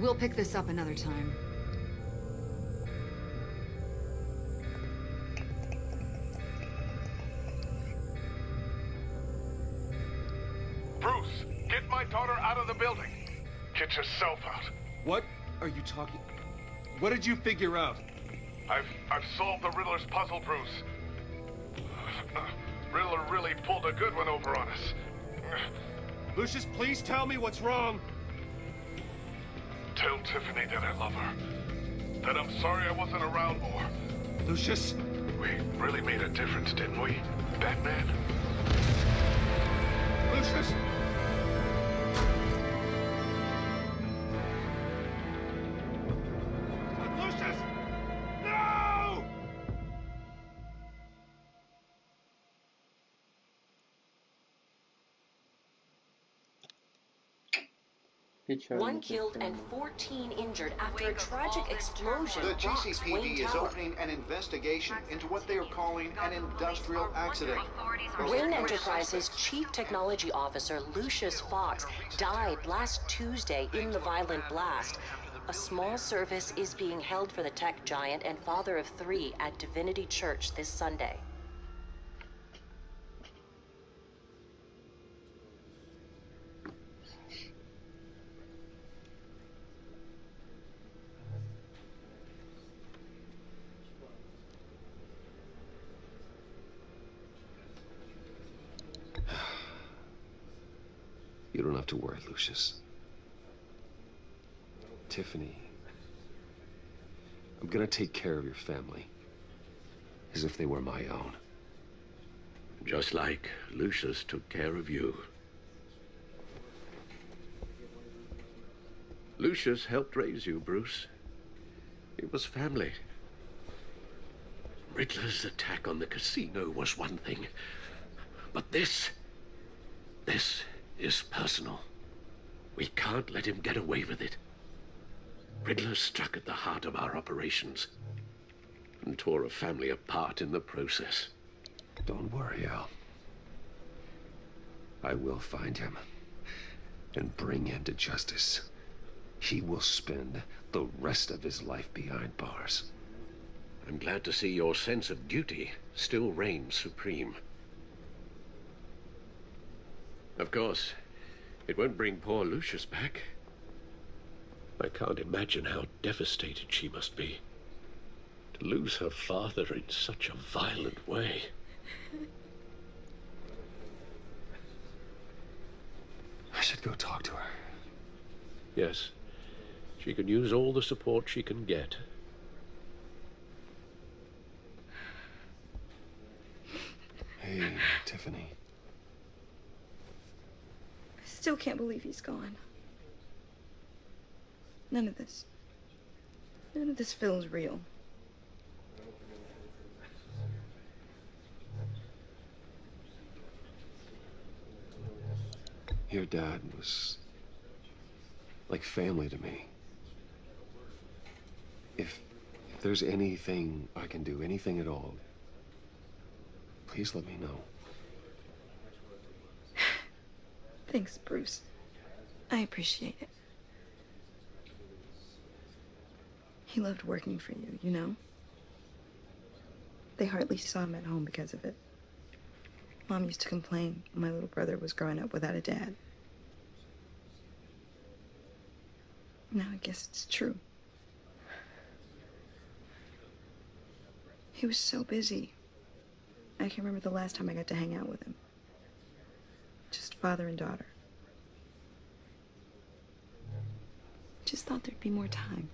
We'll pick this up another time.
Bruce, get my daughter out of the building. Get yourself out.
What are you talking? What did you figure out?
I've solved the Riddler's puzzle, Bruce. Riddler really pulled a good one over on us.
Lucius, please tell me what's wrong.
Tell Tiffany that I love her. That I'm sorry I wasn't around more.
Lucius!
We really made a difference, didn't we, Batman?
Lucius!
Lucius! No!
One killed and 14 injured after a tragic explosion
The
rocks
GCPD
Wayne
is
Tower.
opening an investigation into what they are calling an industrial accident.
Wayne Enterprises Chief Technology Officer Lucius Fox died last Tuesday in the violent blast. A small service is being held for the tech giant and father of 3 at Divinity Church this Sunday.
You don't have to worry, Lucius. Tiffany, I'm gonna take care of your family. As if they were my own.
Just like Lucius took care of you. Lucius helped raise you, Bruce. It was family. Riddler's attack on the casino was one thing. But this is personal. We can't let him get away with it. Riddler struck at the heart of our operations and tore a family apart in the process.
Don't worry, Al. I will find him and bring him to justice. He will spend the rest of his life behind bars.
I'm glad to see your sense of duty still reigns supreme. Of course, it won't bring poor Lucius back. I can't imagine how devastated she must be. To lose her father in such a violent way.
I should go talk to her.
Yes, she can use all the support she can get.
Hey, Tiffany.
I still can't believe he's gone. None of this feels real.
Your dad was like family to me. If there's anything I can do, anything at all, please let me know.
Thanks, Bruce. I appreciate it. He loved working for you, you know? They hardly saw him at home because of it. Mom used to complain my little brother was growing up without a dad. Now I guess it's true. He was so busy. I can remember the last time I got to hang out with him. Just father and daughter. Just thought there'd be more time.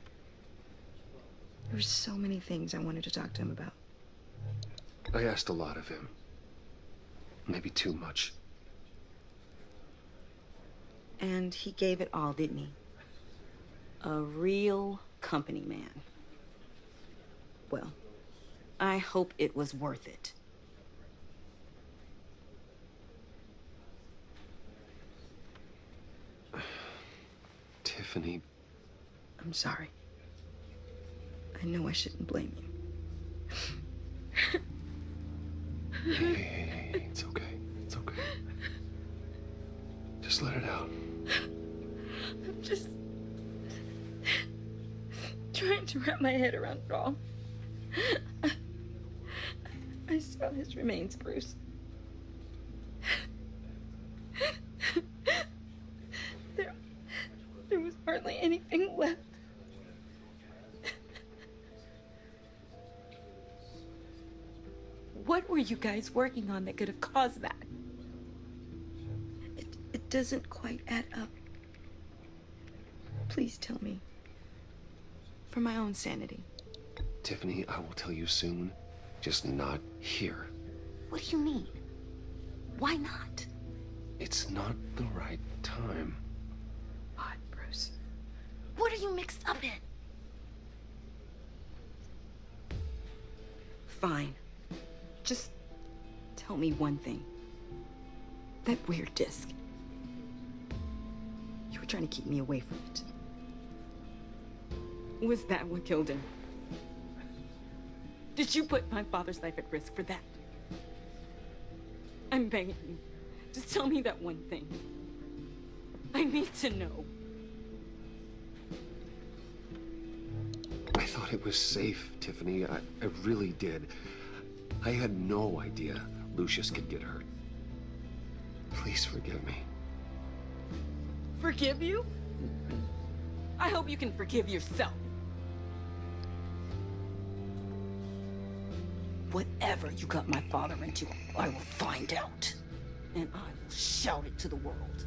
There were so many things I wanted to talk to him about.
I asked a lot of him. Maybe too much.
And he gave it all, didn't he? A real company man. Well, I hope it was worth it.
Tiffany.
I'm sorry. I know I shouldn't blame you.
Hey, it's okay. It's okay. Just let it out.
I'm just trying to wrap my head around it all. I saw his remains, Bruce. There was hardly anything left. What were you guys working on that could have caused that? It doesn't quite add up. Please tell me. For my own sanity.
Tiffany, I will tell you soon. Just not here.
What do you mean? Why not?
It's not the right time.
What, Bruce? What are you mixed up in? Fine. Just tell me one thing. That weird disc. You were trying to keep me away from it. Was that what killed him? Did you put my father's life at risk for that? I'm begging you. Just tell me that one thing. I need to know.
I thought it was safe, Tiffany. I really did. I had no idea Lucius could get hurt. Please forgive me.
Forgive you? I hope you can forgive yourself. Whatever you got my father into, I will find out. And I will shout it to the world.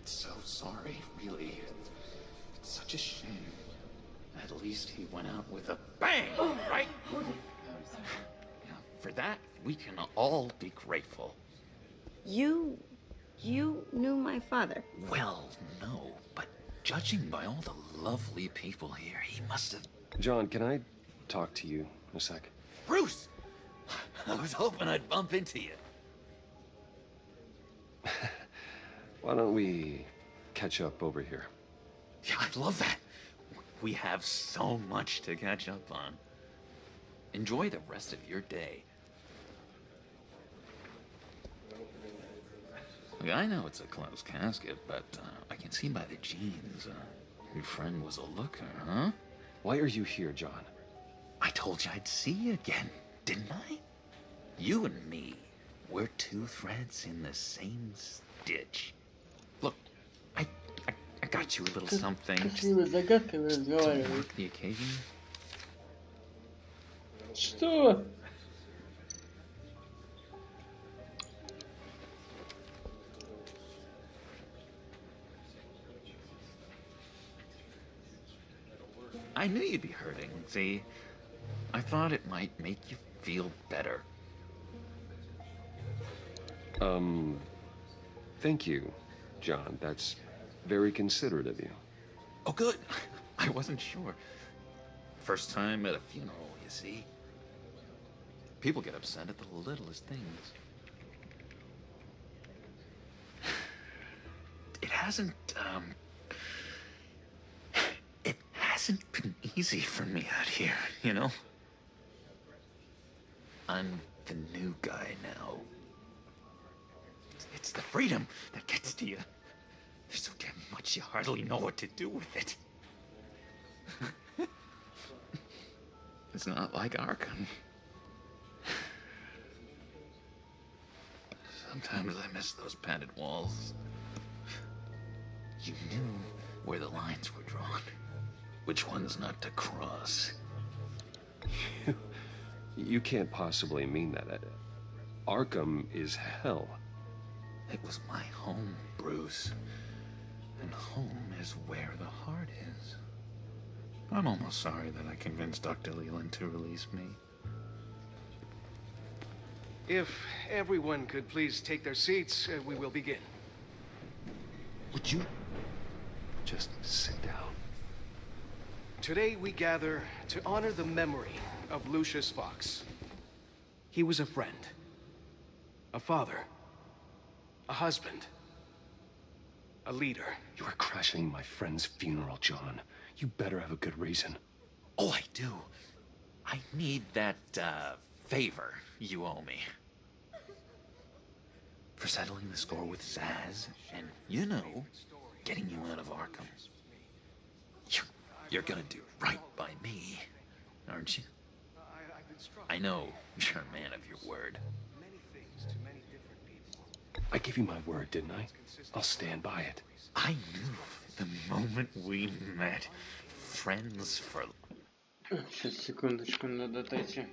So sorry, really. It's such a shame. At least he went out with a bang, right? For that, we can all be grateful.
You knew my father?
Well, no, but judging by all the lovely people here, he must have...
John, can I talk to you a sec?
Bruce! I was hoping I'd bump into you.
Why don't we catch up over here?
Yeah, I'd love that. We have so much to catch up on. Enjoy the rest of your day. Look, I know it's a closed casket, but I can see by the jeans, your friend was a looker, huh?
Why are you here, John?
I told you I'd see you again, didn't I? You and me, we're two threads in the same stitch. Look, I got you a little something. To mark the occasion.
Что?
I knew you'd be hurting, see? I thought it might make you feel better.
Thank you, John. That's very considerate of you.
Oh, good. I I wasn't sure. First time at a funeral, you see. People get upset at the littlest things. It hasn't been easy for me out here, you know? I'm the new guy now. It's the freedom that gets to you. There's so damn much you hardly know what to do with it. It's not like Arkham. Sometimes I miss those padded walls. You knew where the lines were drawn. Which ones not to cross.
You can't possibly mean that. Arkham is hell.
It was my home, Bruce. And home is where the heart is. I'm almost sorry that I convinced Dr. Leland to release me.
If everyone could please take their seats, we will begin.
Would you just sit down?
Today we gather to honor the memory of Lucius Fox. He was a friend, a father, a husband, a leader.
You are crashing my friend's funeral, John. You better have a good reason.
Oh, I do. I need that, favor you owe me. For settling the score with Zaz, and, you know, getting you out of Arkham. You're gonna do right by me, aren't you? I know you're a man of your word.
I gave you my word, didn't I? I'll stand by it.
I knew the moment we met. Friends for...
Сейчас, секундочку, надо отойти.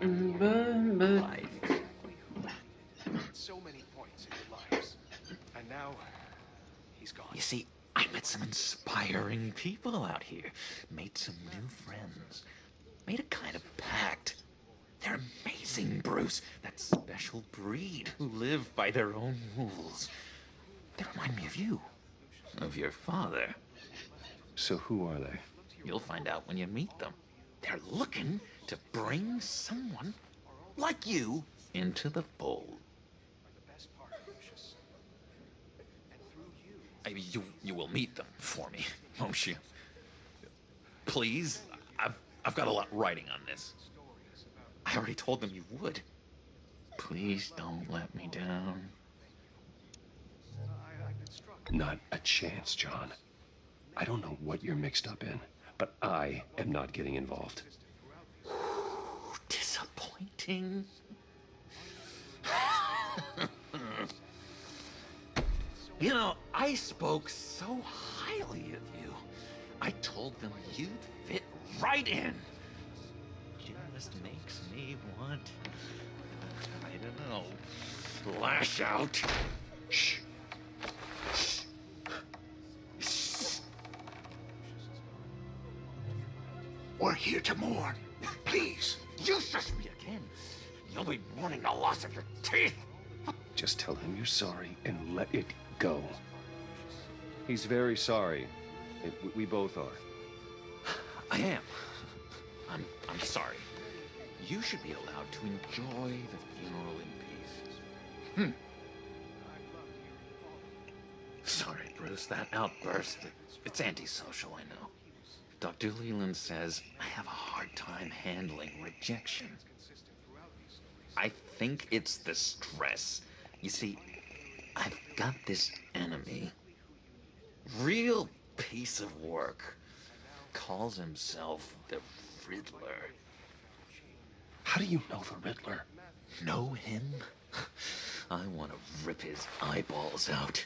life.
So many points in your lives. And now, he's gone.
You see, I met some inspiring people out here. Made some new friends. Made a kind of pact. They're amazing, Bruce. That special breed who live by their own rules. They remind me of you. Of your father.
So who are they?
You'll find out when you meet them. They're looking to bring someone like you into the fold. You will meet them for me, won't you? Please? I've got a lot writing on this. I already told them you would. Please don't let me down.
Not a chance, John. I don't know what you're mixed up in, but I am not getting involved.
Disappointing. You know, I spoke so highly of you. I told them you'd fit right in. Just makes me want, I don't know, lash out. Shh.
We're here to mourn. Please.
You shush me again. You'll be mourning the loss of your teeth.
Just tell him you're sorry and let it go. He's very sorry. We both are.
I am. I'm sorry. You should be allowed to enjoy the funeral in peace. Sorry, Bruce, that outburst, it's antisocial, I know. Dr. Leland says I have a hard time handling rejection. I think it's the stress. You see, I've got this enemy. Real piece of work. Calls himself the Riddler.
How do you know the Riddler?
Know him? I want to rip his eyeballs out.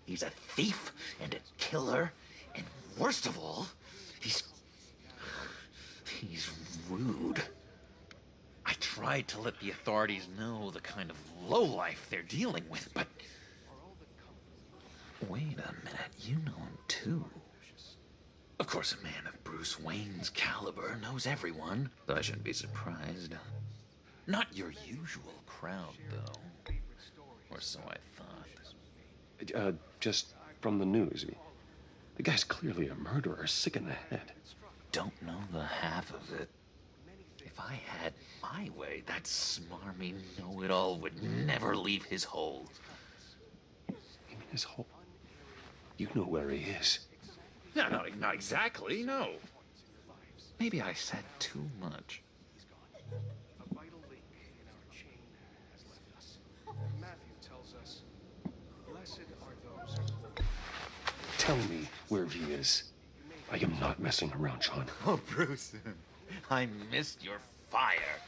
He's a thief and a killer, and worst of all, he's rude. I tried to let the authorities know the kind of lowlife they're dealing with, but... Wait a minute, you know him too. Of course, a man of Bruce Wayne's caliber knows everyone, but I shouldn't be surprised. Not your usual crowd, though. Or so I thought.
Just from the news. The guy's clearly a murderer, sick in the head.
Don't know the half of it. If I had my way, that smarmy know-it-all would never leave his hole.
You mean his hole? You know where he is.
No, not exactly, no. Maybe I said too much.
A vital link in our chain has left us. Matthew tells us, blessed are those who...
Tell me where he is. I am not messing around, John.
Oh, Bruce, I missed your fire.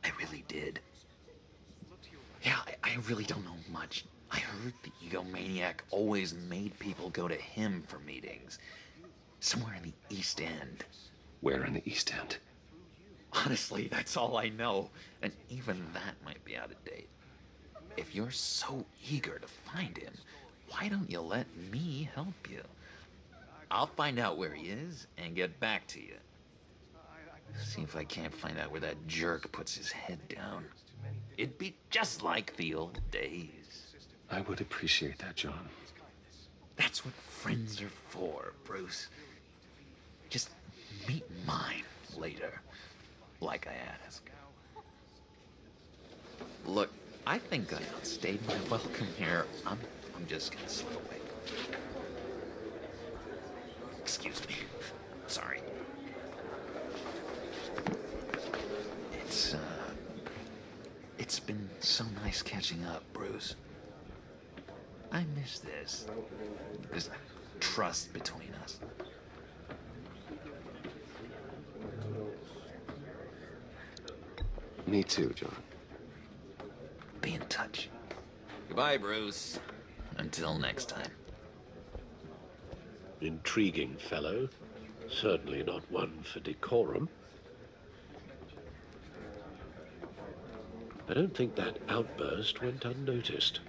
I really did. Yeah, I really don't know much. I heard the egomaniac always made people go to him for meetings. Somewhere in the East End.
Where in the East End?
Honestly, that's all I know. And even that might be out of date. If you're so eager to find him, why don't you let me help you? I'll find out where he is and get back to you. See if I can't find out where that jerk puts his head down. It'd be just like the old days.
I would appreciate that, John.
That's what friends are for, Bruce. Just meet mine later, like I asked. Look, I think I outstayed my welcome here. I'm just gonna slip away. Excuse me. Sorry. It's been so nice catching up, Bruce. I miss this trust between us.
Me too, John.
Be in touch. Goodbye, Bruce. Until next time.
Intriguing fellow. Certainly not one for decorum. I don't think that outburst went unnoticed.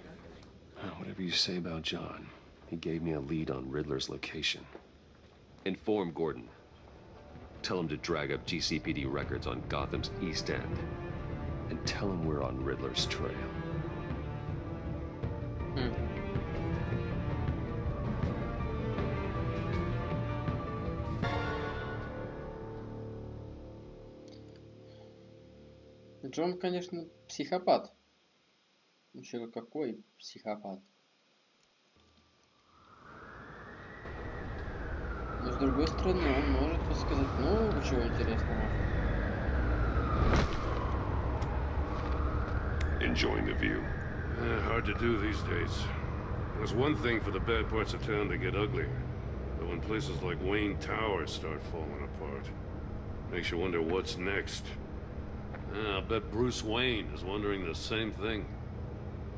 Whatever you say about John, he gave me a lead on Riddler's location. Inform Gordon. Tell him to drag up GCPD records on Gotham's East End. And tell him we're on Riddler's trail.
Джон, конечно, психопат. Еще какой психопат. Но с другой стороны, он может подсказать много чего интересного.
Enjoying the view?
Hard to do these days. There's one thing for the bad parts of town to get uglier. But when places like Wayne Tower start falling apart, makes you wonder what's next. I'll bet Bruce Wayne is wondering the same thing.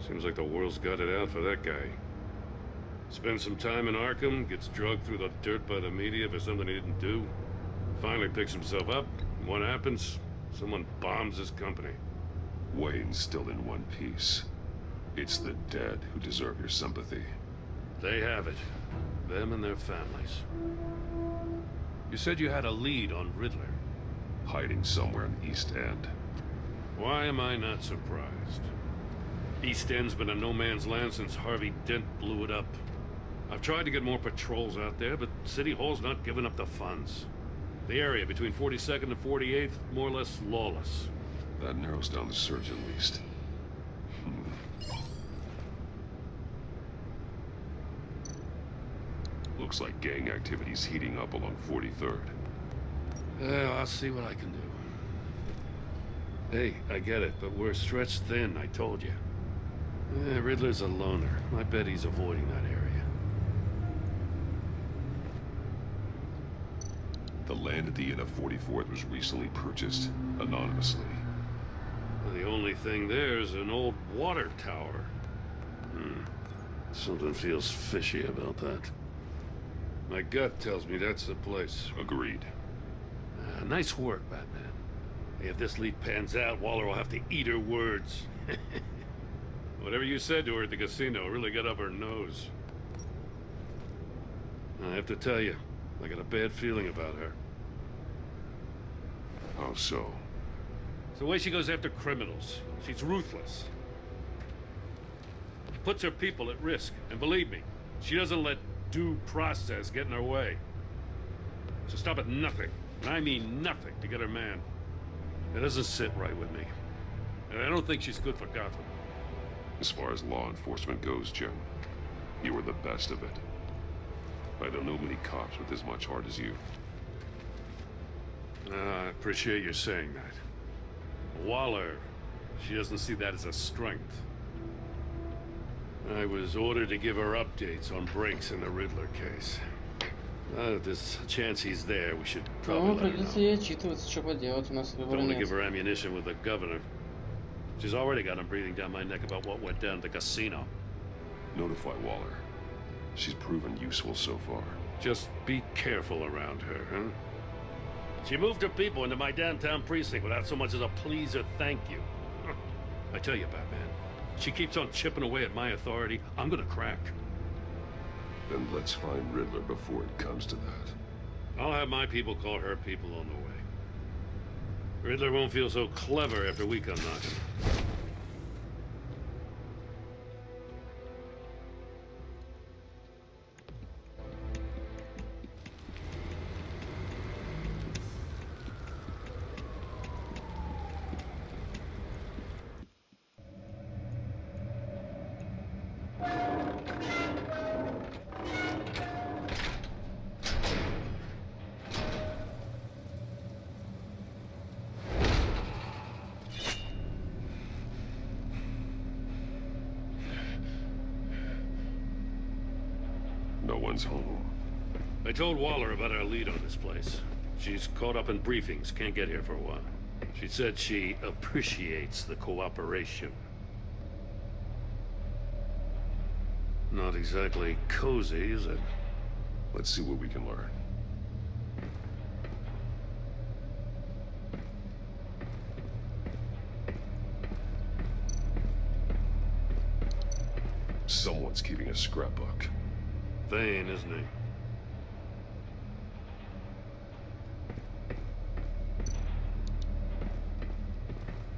Seems like the world's got it out for that guy. Spends some time in Arkham, gets drugged through the dirt by the media for something he didn't do. Finally picks himself up, and what happens? Someone bombs his company.
Wayne's still in one piece. It's the dead who deserve your sympathy.
They have it. Them and their families. You said you had a lead on Riddler.
Hiding somewhere in the East End.
Why am I not surprised? East End's been a no-man's land since Harvey Dent blew it up. I've tried to get more patrols out there, but City Hall's not giving up the funds. The area between 42nd and 48th, more or less lawless.
That narrows down the search at least. Looks like gang activity's heating up along 43rd.
Yeah, I'll see what I can do. Hey, I get it, but we're stretched thin, I told you. Riddler's a loner. I bet he's avoiding that area.
The land at the end of 44th was recently purchased anonymously.
The only thing there is an old water tower. Something feels fishy about that. My gut tells me that's the place.
Agreed.
Nice work, Batman. If this lead pans out, Waller will have to eat her words. Whatever you said to her at the casino really got up her nose. I have to tell you, I got a bad feeling about her.
How so?
It's the way she goes after criminals. She's ruthless. Puts her people at risk, and believe me, she doesn't let due process get in her way. So stop at nothing, and I mean nothing, to get her man. It doesn't sit right with me. And I don't think she's good for Gotham.
As far as law enforcement goes, Jim, you were the best of it. I don't know many cops with as much heart as you.
I appreciate you saying that. Waller, she doesn't see that as a strength. I was ordered to give her updates on breaks in the Riddler case. If there's a chance he's there, we should probably
Ну,
let her
придется
know.
ей отчитываться, что поделать, у нас
Don't
выбора
want to give
нет.
her ammunition with the governor. She's already got him breathing down my neck about what went down at the casino.
Notify Waller. She's proven useful so far.
Just be careful around her, huh? She moved her people into my downtown precinct without so much as a please or thank you. I tell you, Batman, she keeps on chipping away at my authority, I'm gonna crack.
Then let's find Riddler before it comes to that.
I'll have my people call her people on the way. Riddler won't feel so clever after we come knocking.
No one's home.
I told Waller about our lead on this place. She's caught up in briefings, can't get here for a while. She said she appreciates the cooperation. Not exactly cozy, is it?
Let's see what we can learn. Someone's keeping a scrapbook.
Vain, isn't he?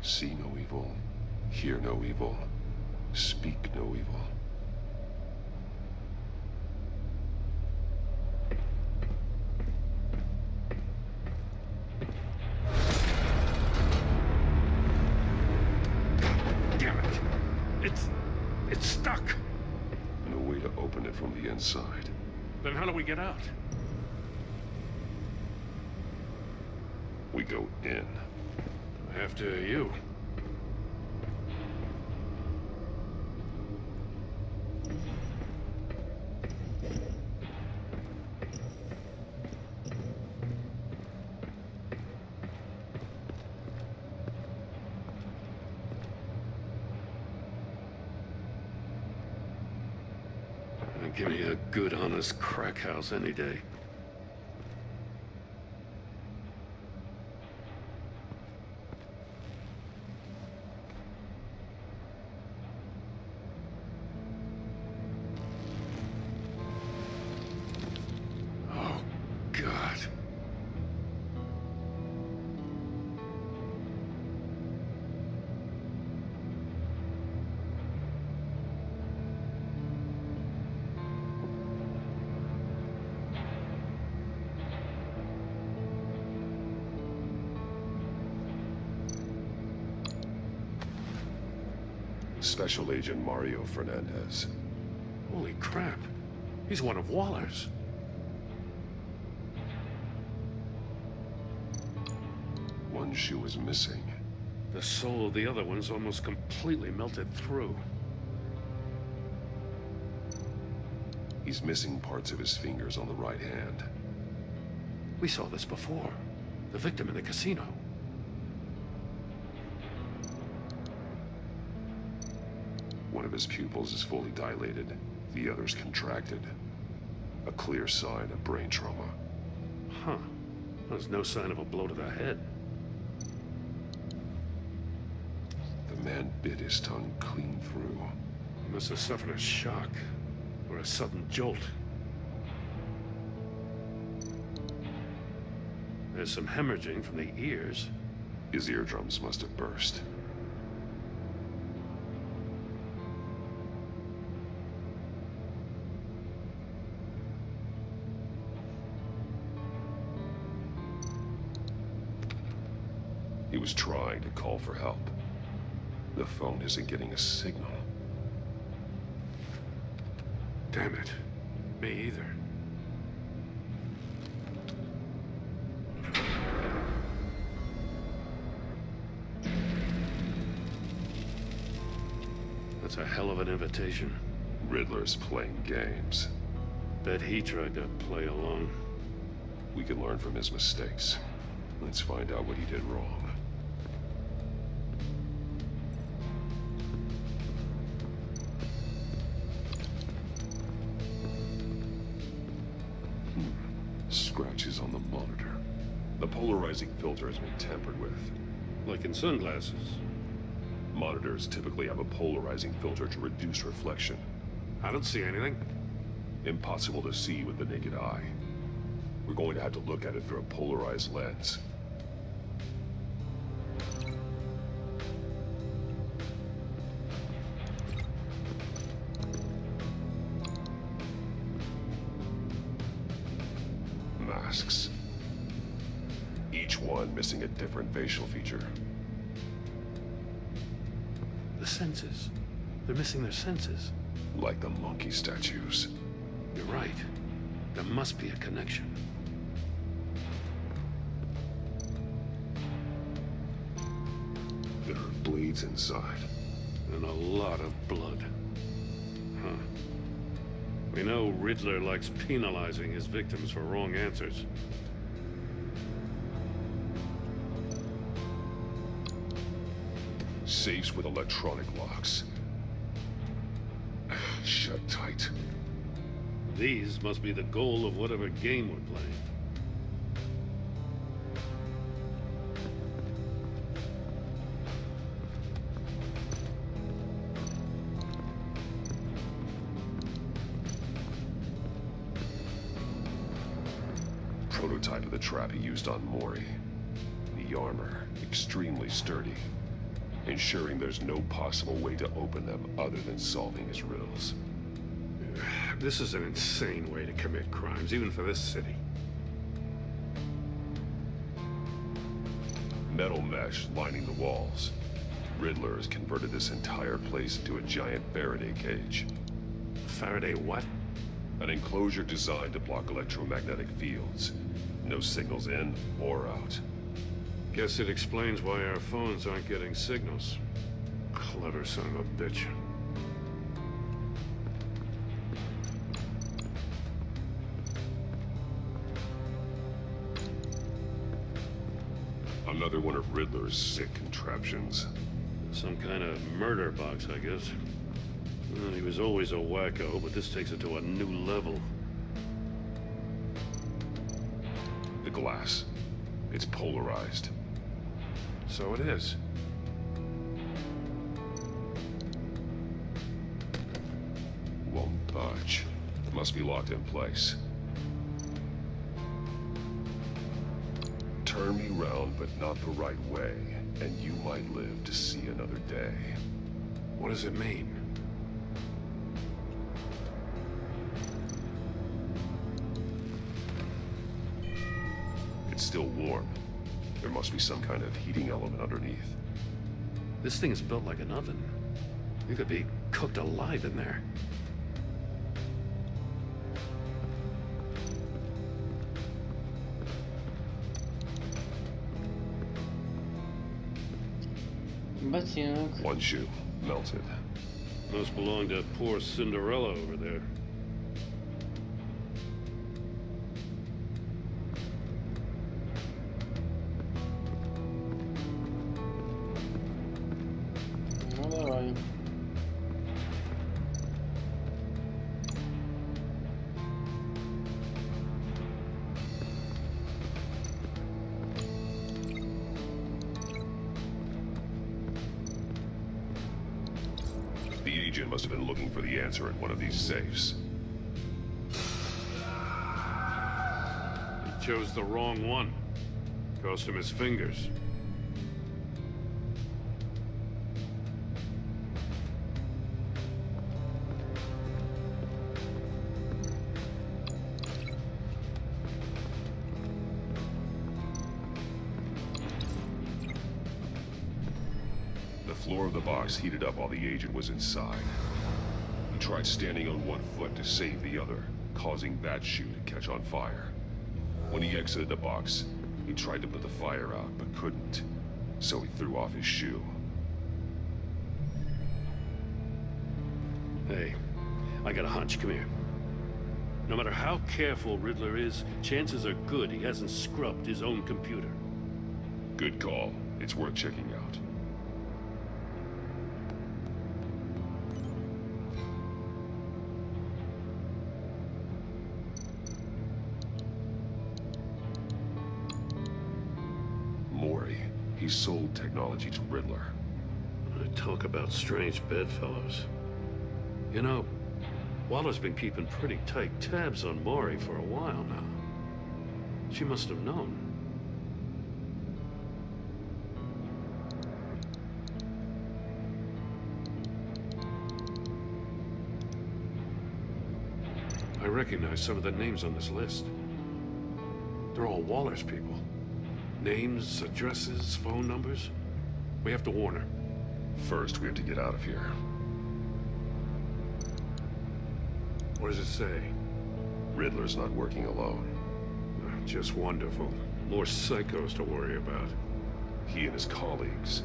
See no evil, hear no evil, speak no evil.
Damn it! It's stuck!
No way to open it from the inside.
Then how do we get out?
We go in.
After you. Give me a good, honest crack house any day. Oh, God.
Special Agent Mario Fernandez.
Holy crap. He's one of Waller's.
One shoe is missing.
The soul of the other one's almost completely melted through.
He's missing parts of his fingers on the right hand.
We saw this before. The victim in the casino.
One of his pupils is fully dilated, the other's contracted. A clear sign of brain trauma.
Huh. There's no sign of a blow to the head.
The man bit his tongue clean through.
He must have suffered a shock, or a sudden jolt. There's some hemorrhaging from the ears.
His eardrums must have burst. He was trying to call for help. The phone isn't getting a signal.
Damn it. Me either. That's a hell of an invitation.
Riddler's playing games.
Bet he tried to play along.
We can learn from his mistakes. Let's find out what he did wrong. Scratches on the monitor. The polarizing filter has been tampered with.
Like in sunglasses.
Monitors typically have a polarizing filter to reduce reflection.
I don't see anything.
Impossible to see with the naked eye. We're going to have to look at it through a polarized lens. Masks. Each one missing a different facial feature.
The senses. They're missing their senses.
Like the monkey statues.
You're right. There must be a connection.
There are bleeds inside.
And a lot of blood. Huh. We know Riddler likes penalizing his victims for wrong answers.
Safes with electronic locks. Shut tight.
These must be the goal of whatever game we're playing.
prototype of the trap he used on Mori. The armor, extremely sturdy, ensuring there's no possible way to open them other than solving his riddles.
This is an insane way to commit crimes, even for this city.
Metal mesh lining the walls. Riddler has converted this entire place into a giant Faraday cage.
Faraday what?
An enclosure designed to block electromagnetic fields. No signals in or out.
Guess it explains why our phones aren't getting signals. Clever son of a bitch.
Another one of Riddler's sick contraptions.
Some kind of murder box, I guess. Well, he was always a wacko, but this takes it to a new level.
The glass. It's polarized.
So it is.
Won't budge. Must be locked in place. Turn me round, but not the right way, and you might live to see another day.
What does it mean?
It's still warm. There must be some kind of heating element underneath.
This thing is built like an oven. You could be cooked alive in there.
Ботинок.
One shoe, melted.
Must belong to poor Cinderella over there.
Ну давай.
The agent must have been looking for the answer in one of these safes.
He chose the wrong one. Cost him his fingers.
The floor of the box heated up while the agent was inside. He tried standing on one foot to save the other, causing that shoe to catch on fire. When he exited the box, he tried to put the fire out, but couldn't. So he threw off his shoe.
Hey, I got a hunch. Come here. No matter how careful Riddler is, chances are good he hasn't scrubbed his own computer.
Good call. It's worth checking out. Mori. He sold technology to Riddler.
Talk about strange bedfellows. You know, Waller's been keeping pretty tight tabs on Mori for a while now. She must have known. I recognize some of the names on this list. They're all Waller's people. Names, addresses, phone numbers. We have to warn her.
First, we have to get out of here.
What does it say?
Riddler's not working alone.
Just wonderful. More psychos to worry about.
He and his colleagues,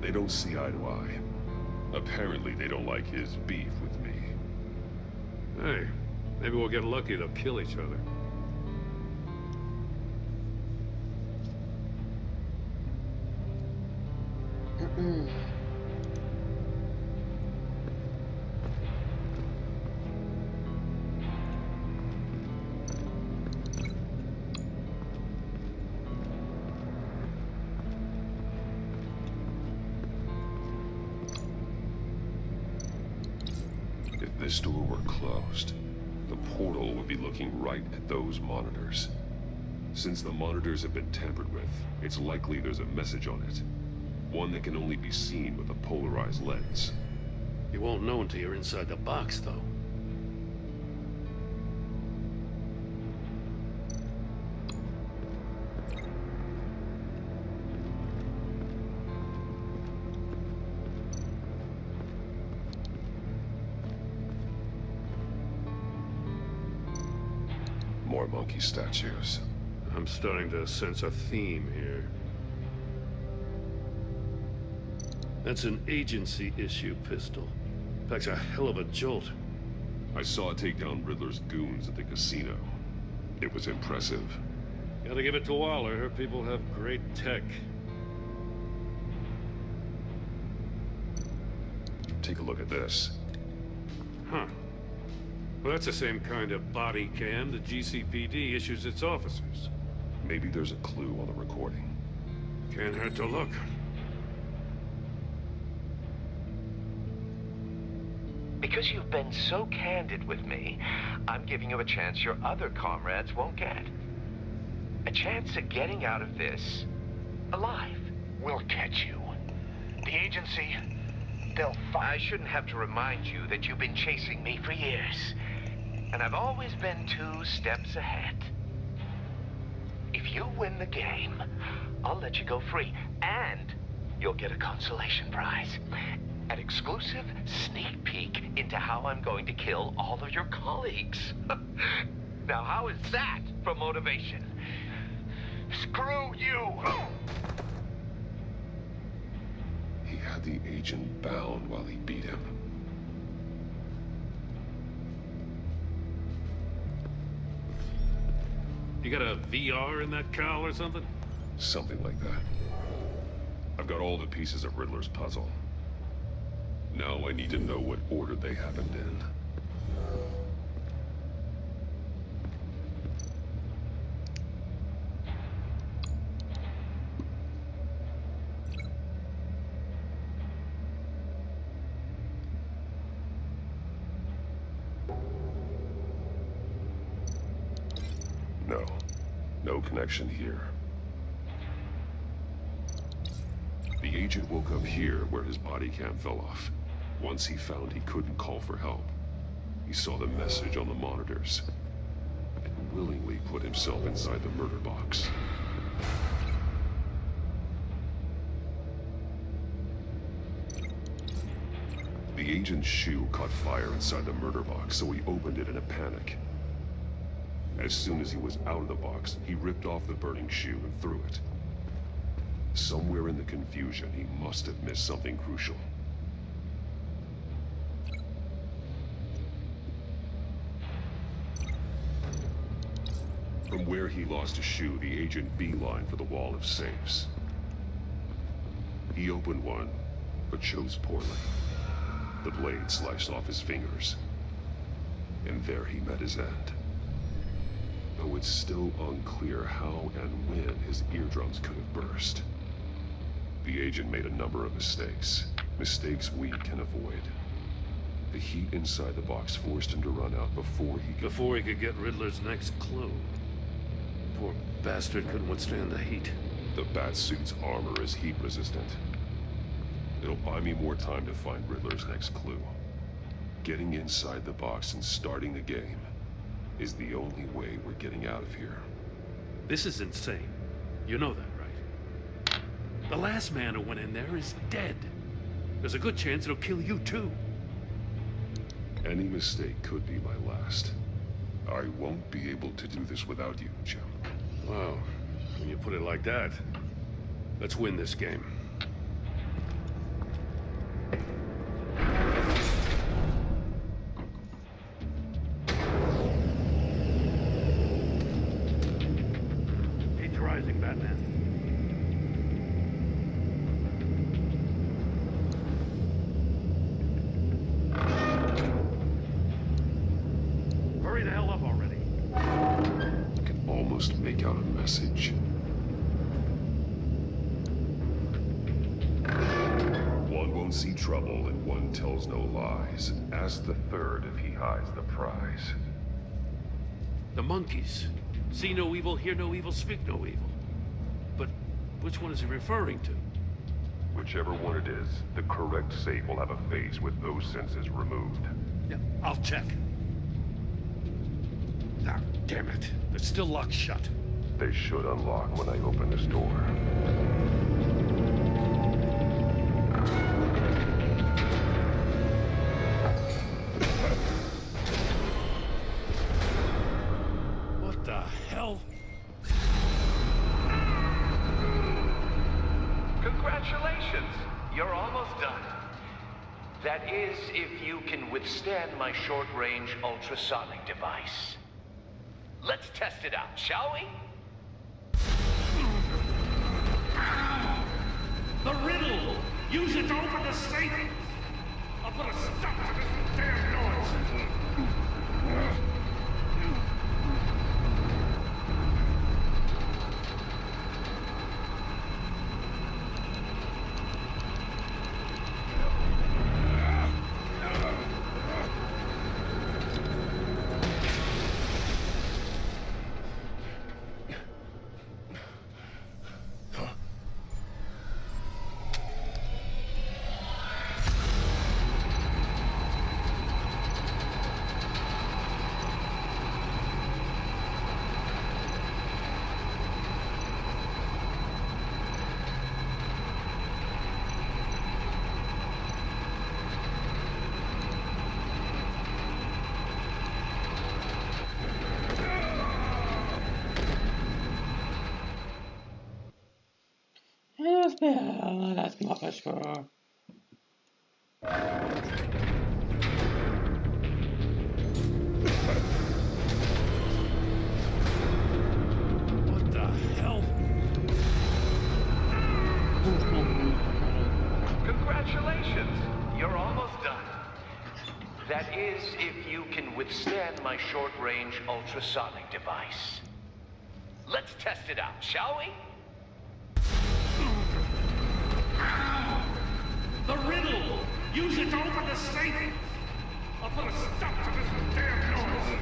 they don't see eye to eye. Apparently, they don't like his beef with me.
Hey, maybe we'll get lucky. They'll kill each other.
If this door were closed, the portal would be looking right at those monitors. Since the monitors have been tampered with, it's likely there's a message on it. One that can only be seen with a polarized lens.
You won't know until you're inside the box, though.
More monkey statues.
I'm starting to sense a theme here. That's an agency issue pistol. Packs a hell of a jolt.
I saw it take down Riddler's goons at the casino. It was impressive.
Gotta give it to Waller. Her people have great tech.
Take a look at this.
Huh. Well, that's the same kind of body cam the GCPD issues its officers.
Maybe there's a clue on the recording.
Can't hurt to look.
Because you've been so candid with me, I'm giving you a chance your other comrades won't get. A chance at getting out of this alive.
We'll catch you. The agency, they'll find...
I shouldn't have to remind you that you've been chasing me for years. And I've always been 2 steps ahead. If you win the game, I'll let you go free. And you'll get a consolation prize. An exclusive sneak peek into how I'm going to kill all of your colleagues. Now, how is that for motivation? Screw you!
He had the agent bound while he beat him.
You got a VR in that cowl or something?
Something like that. I've got all the pieces of Riddler's puzzle. Now I need to know what order they happened in. No. No connection here. The agent woke up here where his body cam fell off. Once he found he couldn't call for help, he saw the message on the monitors and willingly put himself inside the murder box. The agent's shoe caught fire inside the murder box, so he opened it in a panic. As soon as he was out of the box, he ripped off the burning shoe and threw it. Somewhere in the confusion, he must have missed something crucial. From where he lost a shoe, the agent beelined for the wall of safes. He opened one, but chose poorly. The blade sliced off his fingers. And there he met his end. Though it's still unclear how and when his eardrums could have burst. The agent made a number of mistakes. Mistakes we can avoid. The heat inside the box forced him to run out before he
could get Riddler's next clue. Poor bastard couldn't withstand the heat.
The Batsuit's armor is heat resistant. It'll buy me more time to find Riddler's next clue. Getting inside the box and starting the game is the only way we're getting out of here.
This is insane. You know that, right? The last man who went in there is dead. There's a good chance it'll kill you too.
Any mistake could be my last. I won't be able to do this without you, Jim.
Wow. When you put it like that, let's win this game. Heat's rising, Batman. Hurry the hell up already.
I can almost make out a message. One won't see trouble and one tells no lies. Ask the third if he hides the prize.
The monkeys. See no evil, hear no evil, speak no evil. But which one is he referring to?
Whichever one it is, the correct safe will have a face with those senses removed.
Yeah, I'll check. Ah, damn it. They're still locked shut.
They should unlock when I open this door.
What the hell?
Congratulations! You're almost done. That is, if you can withstand my short-range ultrasonic device. Let's test it out, shall we?
The riddle! Use it to open the safe! I'll put a stop to this damn noise!
Das mache ich für.
What the hell?
Congratulations! You're almost done. That is, if you can withstand my short-range ultrasonic device. Let's test it out, shall we?
The riddle! Use it to open the safe! I'll put a stop to this damn noise!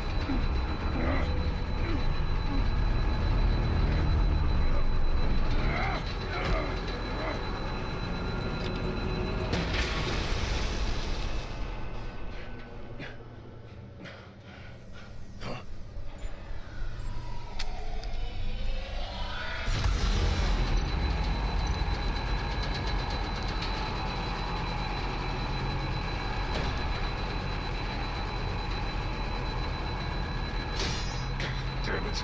Damn it.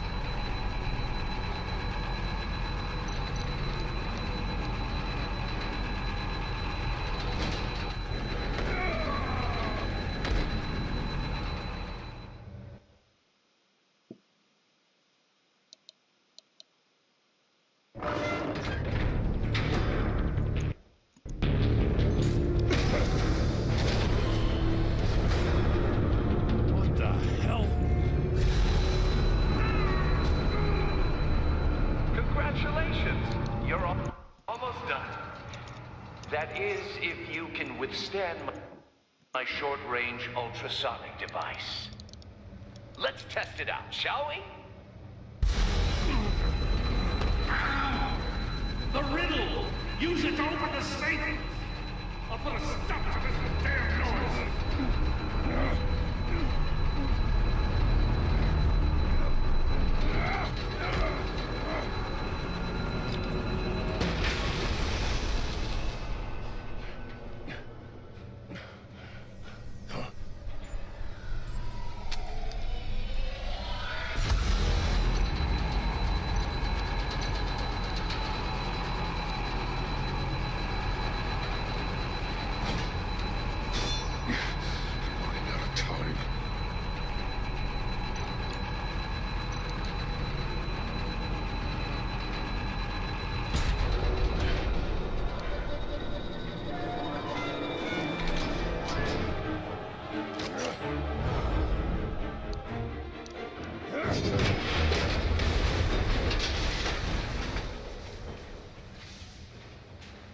What the hell?
Congratulations! You're almost done. That is, if you can withstand my short-range ultrasonic device. Let's test it out, shall we?
The riddle! Use it to open the safe! I'll put a stop to this damn noise!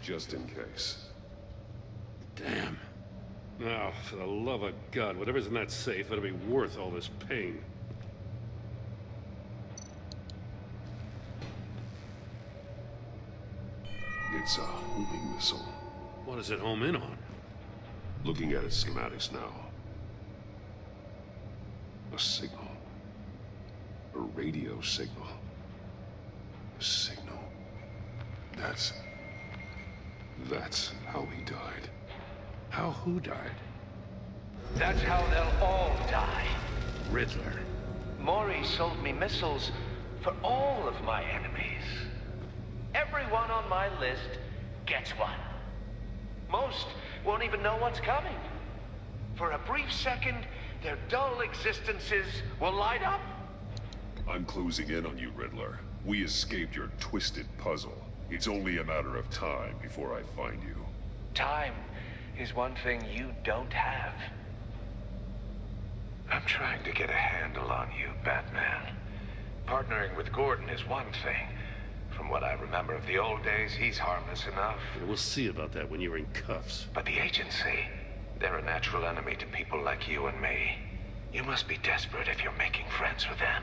Just in case.
Damn. Now, for the love of God, whatever's in that safe better be worth all this pain.
It's a homing missile.
What does it home in on?
Looking at its schematics now. A signal. A radio signal. A signal. That's how he died.
How who died?
That's how they'll all die.
Riddler.
Maury sold me missiles for all of my enemies. Everyone on my list gets one. Most won't even know what's coming. For a brief second, their dull existences will light up.
I'm closing in on you, Riddler. We escaped your twisted puzzle. It's only a matter of time before I find you.
Time is one thing you don't have. I'm trying to get a handle on you, Batman. Partnering with Gordon is one thing. From what I remember of the old days, he's harmless enough.
We'll see about that when you're in cuffs.
But the agency, they're a natural enemy to people like you and me. You must be desperate if you're making friends with them.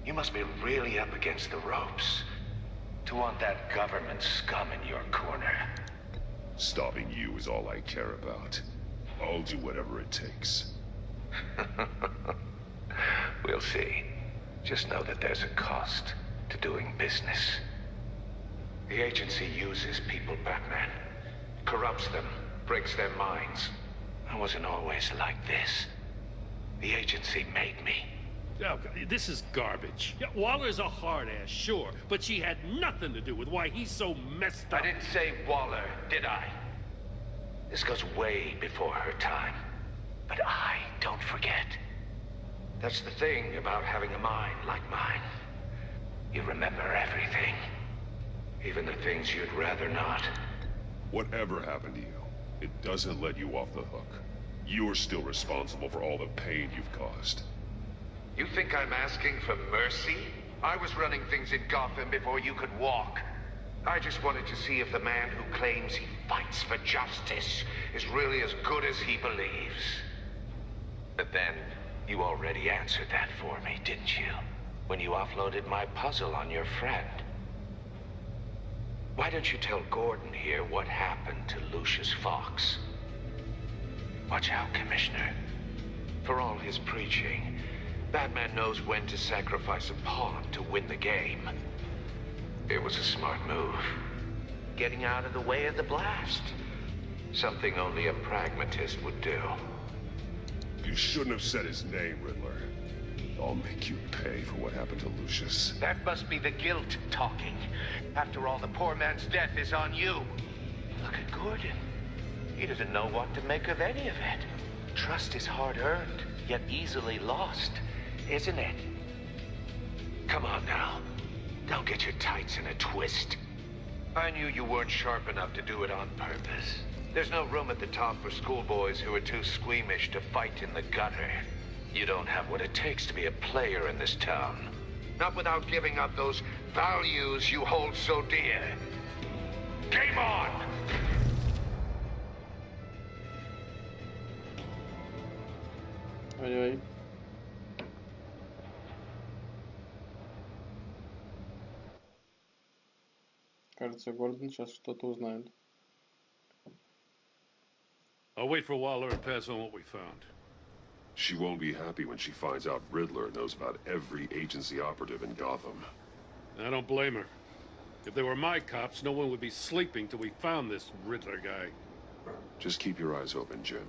You must be really up against the ropes to want that government scum in your corner.
Stopping you is all I care about. I'll do whatever it takes.
We'll see. Just know that there's a cost to doing business. The agency uses people, Batman. Corrupts them, breaks their minds. I wasn't always like this. The agency made me.
Oh, this is garbage. Yeah, Waller's a hard ass, sure, but she had nothing to do with why he's so messed up.
I didn't say Waller, did I? This goes way before her time. But I don't forget. That's the thing about having a mind like mine. You remember everything. Even the things you'd rather not.
Whatever happened to you, it doesn't let you off the hook. You're still responsible for all the pain you've caused.
You think I'm asking for mercy? I was running things in Gotham before you could walk. I just wanted to see if the man who claims he fights for justice is really as good as he believes. But then, you already answered that for me, didn't you? When you offloaded my puzzle on your friend. Why don't you tell Gordon here what happened to Lucius Fox? Watch out, Commissioner. For all his preaching, Batman knows when to sacrifice a pawn to win the game. It was a smart move. Getting out of the way of the blast. Something only a pragmatist would do.
You shouldn't have said his name, Riddler. I'll make you pay for what happened to Lucius.
That must be the guilt talking. After all, the poor man's death is on you. Look at Gordon. He doesn't know what to make of any of it. Trust is hard-earned, yet easily lost, isn't it? Come on now. Don't get your tights in a twist. I knew you weren't sharp enough to do it on purpose. There's no room at the top for schoolboys who are too squeamish to fight in the gutter. You don't have what it takes to be a player in this town. Not without giving up those values you hold so dear. Game on!
Ой-ой. Кажется, Гордон сейчас что-то узнает.
I'll wait for Waller and pass on what we found.
She won't be happy when she finds out Riddler knows about every agency operative in Gotham.
I don't blame her. If they were my cops, no one would be sleeping till we found this Riddler guy.
Just keep your eyes open, Jim.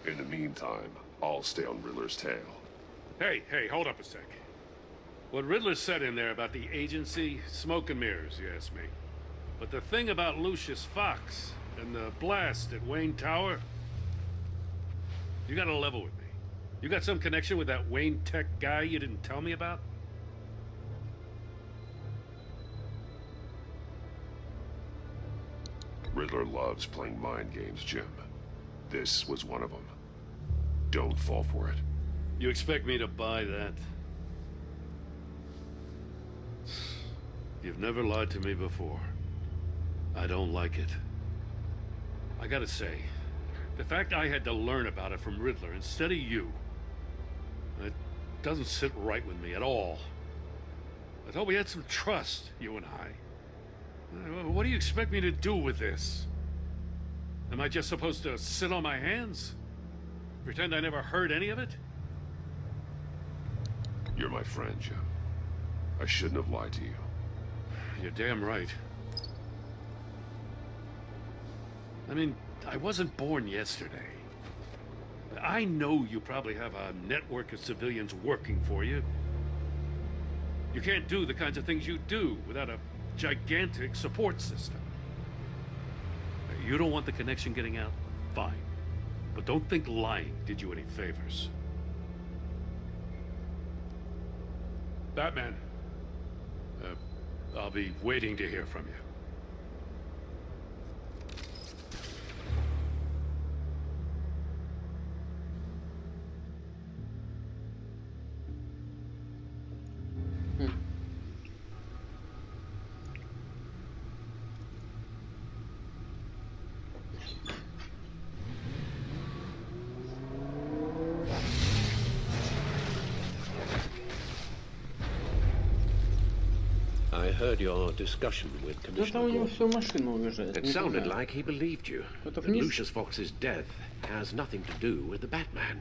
In the meantime, I'll stay on Riddler's tail.
Hey, hold up a sec. What Riddler said in there about the agency, smoke and mirrors, you ask me. But the thing about Lucius Fox and the blast at Wayne Tower, you gotta level with me. You got some connection with that Wayne Tech guy you didn't tell me about?
Riddler loves playing mind games, Jim. This was one of them. Don't fall for it.
You expect me to buy that? You've never lied to me before. I don't like it. I gotta say, the fact I had to learn about it from Riddler instead of you, it doesn't sit right with me at all. I thought we had some trust, you and I. What do you expect me to do with this? Am I just supposed to sit on my hands? Pretend I never heard any of it?
You're my friend, Jim. I shouldn't have lied to you.
You're damn right. I mean, I wasn't born yesterday. I know you probably have a network of civilians working for you. You can't do the kinds of things you do without a gigantic support system. You don't want the connection getting out? Fine. But don't think lying did you any favors. Batman. I'll be waiting to hear from you.
I heard your discussion with Commissioner Gordon. It sounded like he believed you. That Lucius Fox's death has nothing to do with the Batman.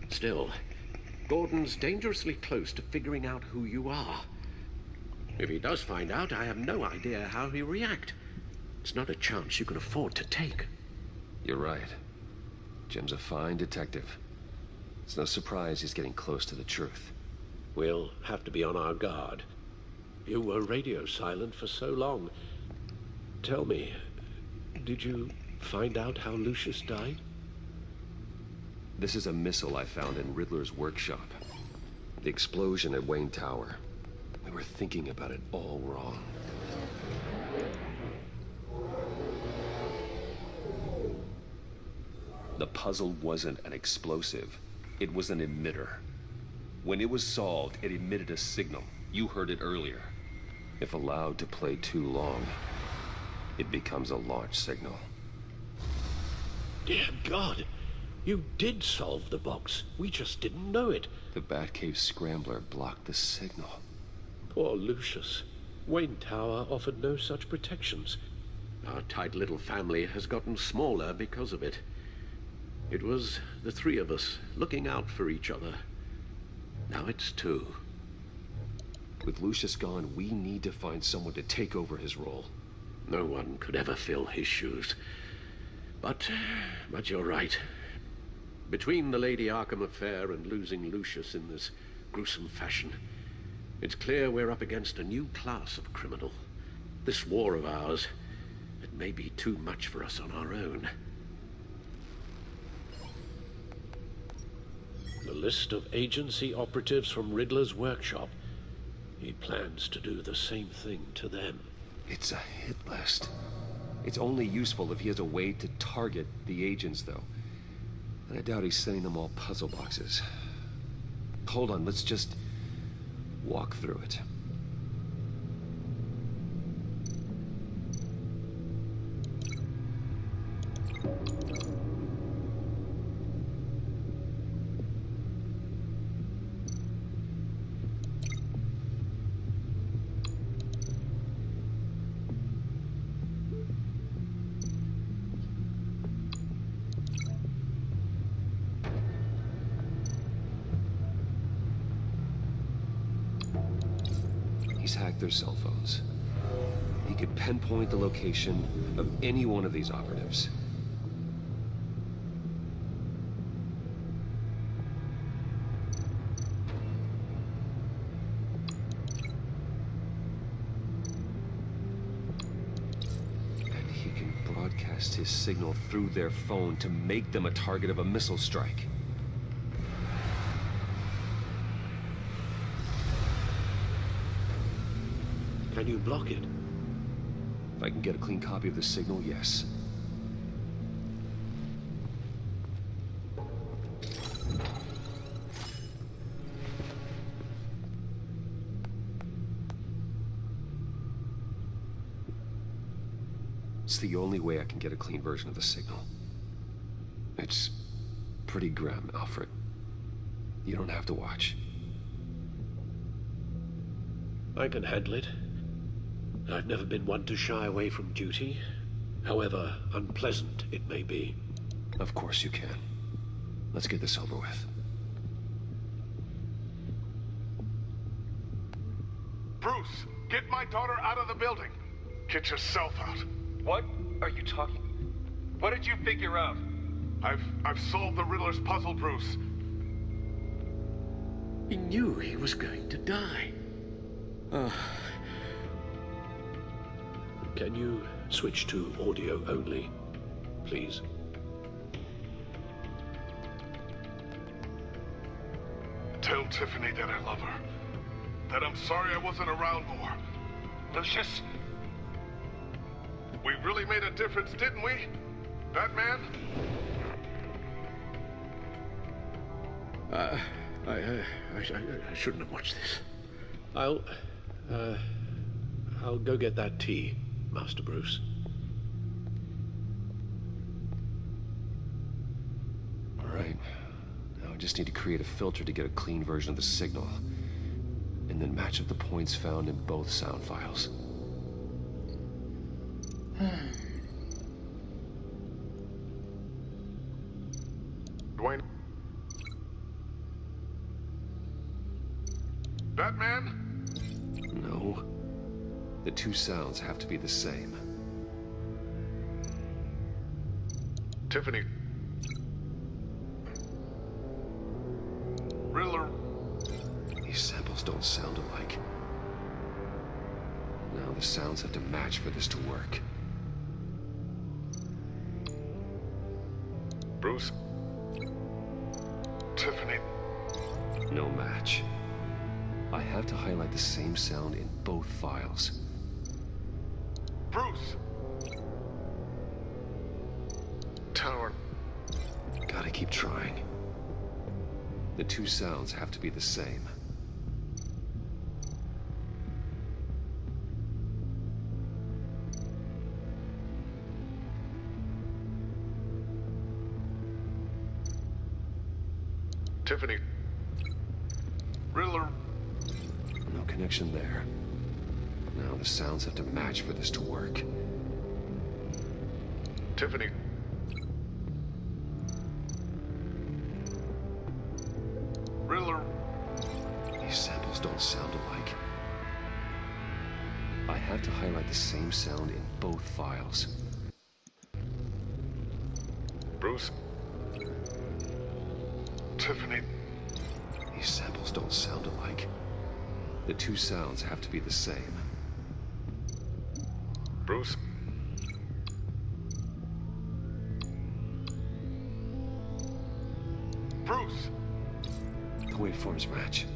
Still, Gordon's dangerously close to figuring out who you are. If he does find out, I have no idea how he'll react. It's not a chance you can afford to take.
You're right. Jim's a fine detective. It's no surprise he's getting close to the truth.
We'll have to be on our guard. You were radio silent for so long. Tell me, did you find out how Lucius died?
This is a missile I found in Riddler's workshop. The explosion at Wayne Tower. We were thinking about it all wrong. The puzzle wasn't an explosive. It was an emitter. When it was solved, it emitted a signal. You heard it earlier. If allowed to play too long, it becomes a launch signal.
Dear God, you did solve the box. We just didn't know it.
The Batcave scrambler blocked the signal.
Poor Lucius. Wayne Tower offered no such protections. Our tight little family has gotten smaller because of it. It was the three of us looking out for each other. Now it's two.
With Lucius gone, we need to find someone to take over his role.
No one could ever fill his shoes. But you're right. Between the Lady Arkham affair and losing Lucius in this gruesome fashion, it's clear we're up against a new class of criminal. This war of ours, it may be too much for us on our own. The list of agency operatives from Riddler's workshop. He plans to do the same thing to them.
It's a hit list. It's only useful if he has a way to target the agents, though. And I doubt he's sending them all puzzle boxes. Hold on, let's just walk through it. He's hacked their cell phones. He could pinpoint the location of any one of these operatives. And he can broadcast his signal through their phone to make them a target of a missile strike.
Can you block it?
If I can get a clean copy of the signal, yes. It's the only way I can get a clean version of the signal. It's pretty grim, Alfred. You don't have to watch.
I can handle it. I've never been one to shy away from duty, however unpleasant it may be.
Of course you can. Let's get this over with.
Bruce, get my daughter out of the building. Get yourself out.
What are you talking? What did you figure out?
I've solved the Riddler's puzzle, Bruce.
He knew he was going to die. Can you switch to audio only, please?
Tell Tiffany that I love her. That I'm sorry I wasn't around more.
Lucius?
We really made a difference, didn't we? Batman?
I shouldn't have watched this. I'll go get that tea, Master Bruce.
All right. Now I just need to create a filter to get a clean version of the signal, and then match up the points found in both sound files.
Dwayne? Batman?
No. The two sounds have to be the same.
Tiffany. Riddler.
These samples don't sound alike. Now the sounds have to match for this to work.
Bruce. Tiffany.
No match. I have to highlight the same sound in both files.
Bruce. Tower.
Gotta keep trying. The two sounds have to be the same.
Tiffany. Riddler.
No connection there. Now the sounds have to match for this to work.
Tiffany. Riddler.
These samples don't sound alike. I have to highlight the same sound in both files.
Bruce. Tiffany.
These samples don't sound alike. The two sounds have to be the same.
Bruce. Bruce.
The waveforms match.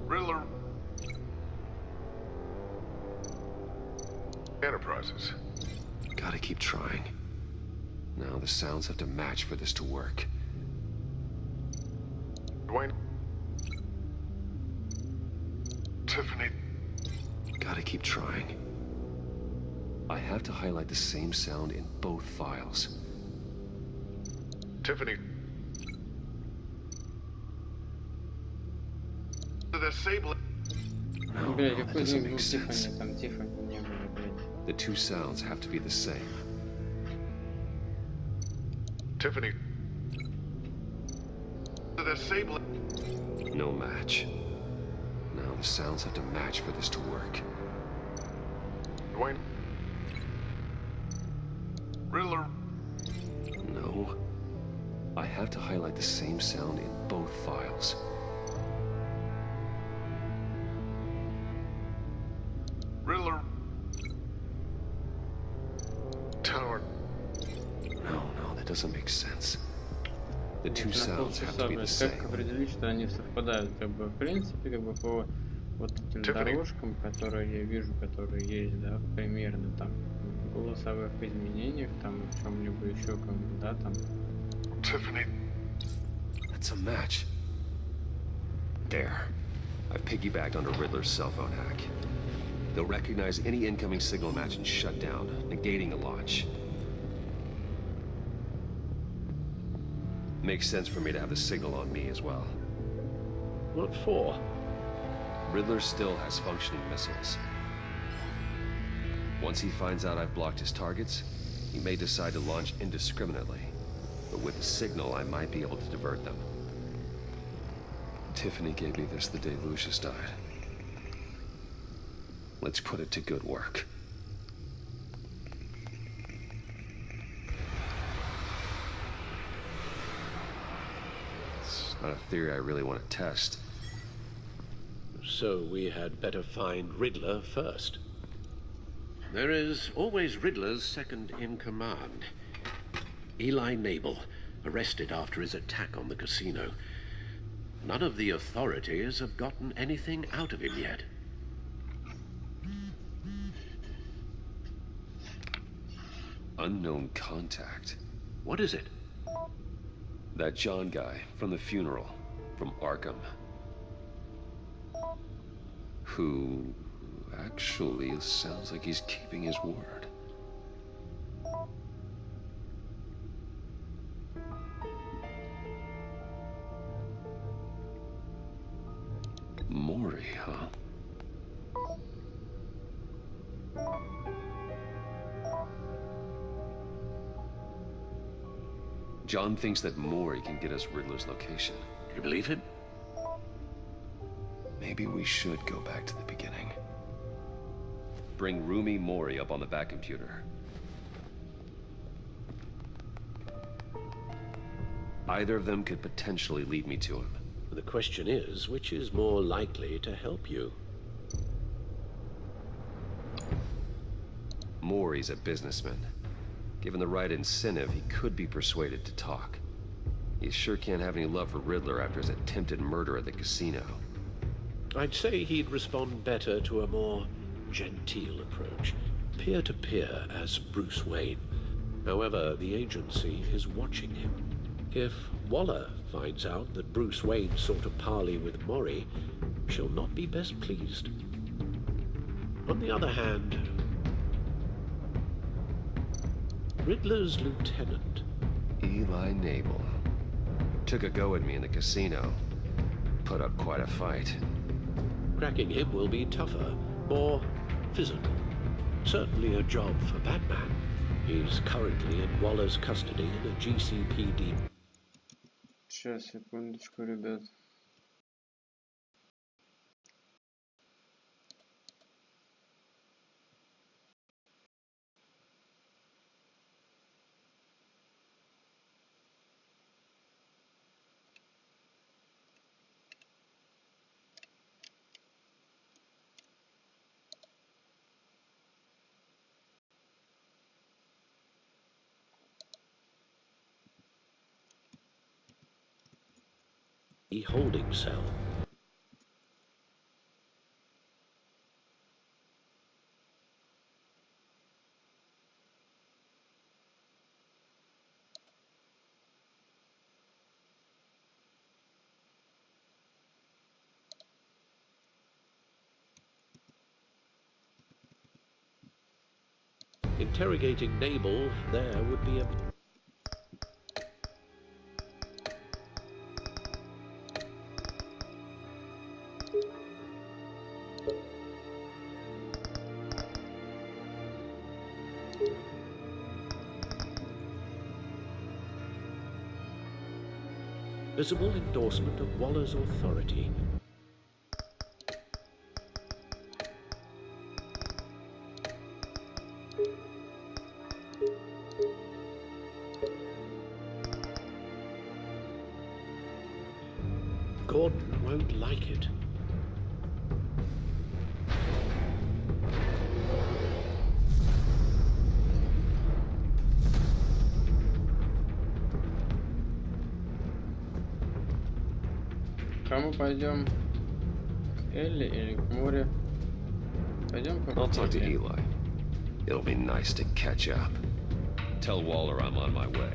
Riddler. Enterprises.
Gotta keep trying. Now the sounds have to match for this to work.
Dwayne. Tiffany.
Gotta keep trying. I have to highlight the same sound in both files.
Tiffany. Disable.
No, that doesn't make sense. The two sounds have to be the same.
Tiffany. Disable.
No match. Now the sounds have to match for this to work.
Dwayne. Riddler.
No. I have to highlight the same sound in both files.
Riddler. Tower.
No, that doesn't make sense. The two sounds have to be the same.
Как определить, что они совпадают? Как бы, в принципе, как бы по вот этим дорожкам, которые я вижу, которые есть, да, примерно там в голосовых изменениях, там в чем-либо еще, как бы, да, там.
Tiffany.
That's a match. There. I've piggybacked onto Riddler's cell phone hack. They'll recognize any incoming signal match and shut down, negating the launch. Makes sense for me to have the signal on me as well.
What for?
Riddler still has functioning missiles. Once he finds out I've blocked his targets, he may decide to launch indiscriminately. But with a signal, I might be able to divert them. Tiffany gave me this the day Lucius died. Let's put it to good work. It's not a theory I really want to test.
So we had better find Riddler first. There is always Riddler's second in command. Eli Nabel, arrested after his attack on the casino. None of the authorities have gotten anything out of him yet.
Unknown contact.
What is it?
That John guy from the funeral, from Arkham. Who actually sounds like he's keeping his word. Maury, huh? John thinks that Maury can get us Riddler's location.
You believe him?
Maybe we should go back to the beginning. Bring Rumi Maury up on the back computer. Either of them could potentially lead me to him.
The question is, which is more likely to help you?
Maury's a businessman. Given the right incentive, he could be persuaded to talk. He sure can't have any love for Riddler after his attempted murder at the casino.
I'd say he'd respond better to a more genteel approach, peer-to-peer as Bruce Wayne. However, the agency is watching him. If Waller finds out that Bruce Wayne sought a parley with Maury, she'll not be best pleased. On the other hand, Riddler's lieutenant,
Eli Nabel, took a go at me in the casino. Put up quite a fight.
Cracking him will be tougher, more physical. Certainly a job for Batman. He's currently in Waller's custody in a GCPD.
Сейчас, секундочку, ребят.
Holding cell. Interrogating Nabel, there would be a... visible endorsement of Waller's authority. Gordon won't like it.
К кому пойдем? К Элли или к Море? Пойдем к
I'll talk to Eli. It'll be nice to catch up. Tell Waller I'm on my way.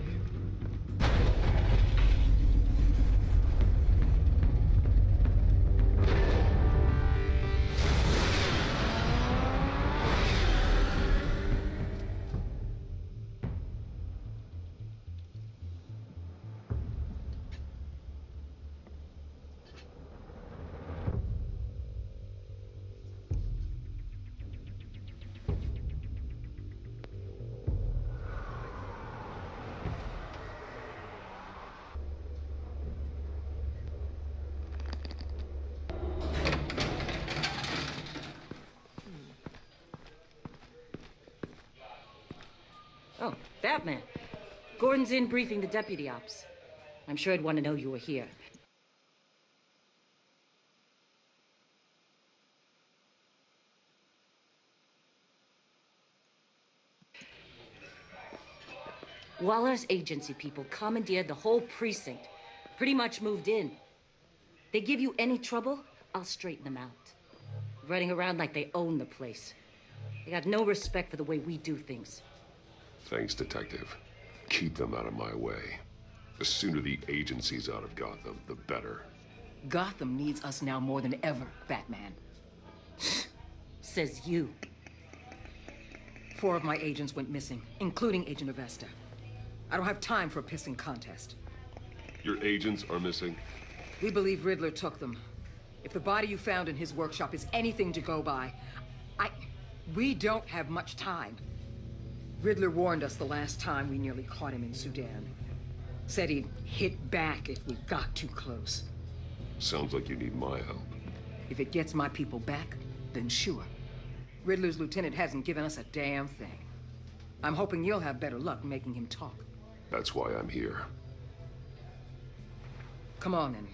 Batman. Gordon's in briefing the deputy ops. I'm sure I'd want to know you were here. Waller's agency people commandeered the whole precinct. Pretty much moved in. They give you any trouble, I'll straighten them out. Running around like they own the place. They got no respect for the way we do things.
Thanks, Detective. Keep them out of my way. The sooner the agency's out of Gotham, the better.
Gotham needs us now more than ever, Batman. Says you.
4 of my agents went missing, including Agent Avesta. I don't have time for a pissing contest.
Your agents are missing?
We believe Riddler took them. If the body you found in his workshop is anything to go by, we don't have much time. Riddler warned us the last time we nearly caught him in Sudan. Said he'd hit back if we got too close.
Sounds like you need my help.
If it gets my people back, then sure. Riddler's lieutenant hasn't given us a damn thing. I'm hoping you'll have better luck making him talk.
That's why I'm here.
Come on, then.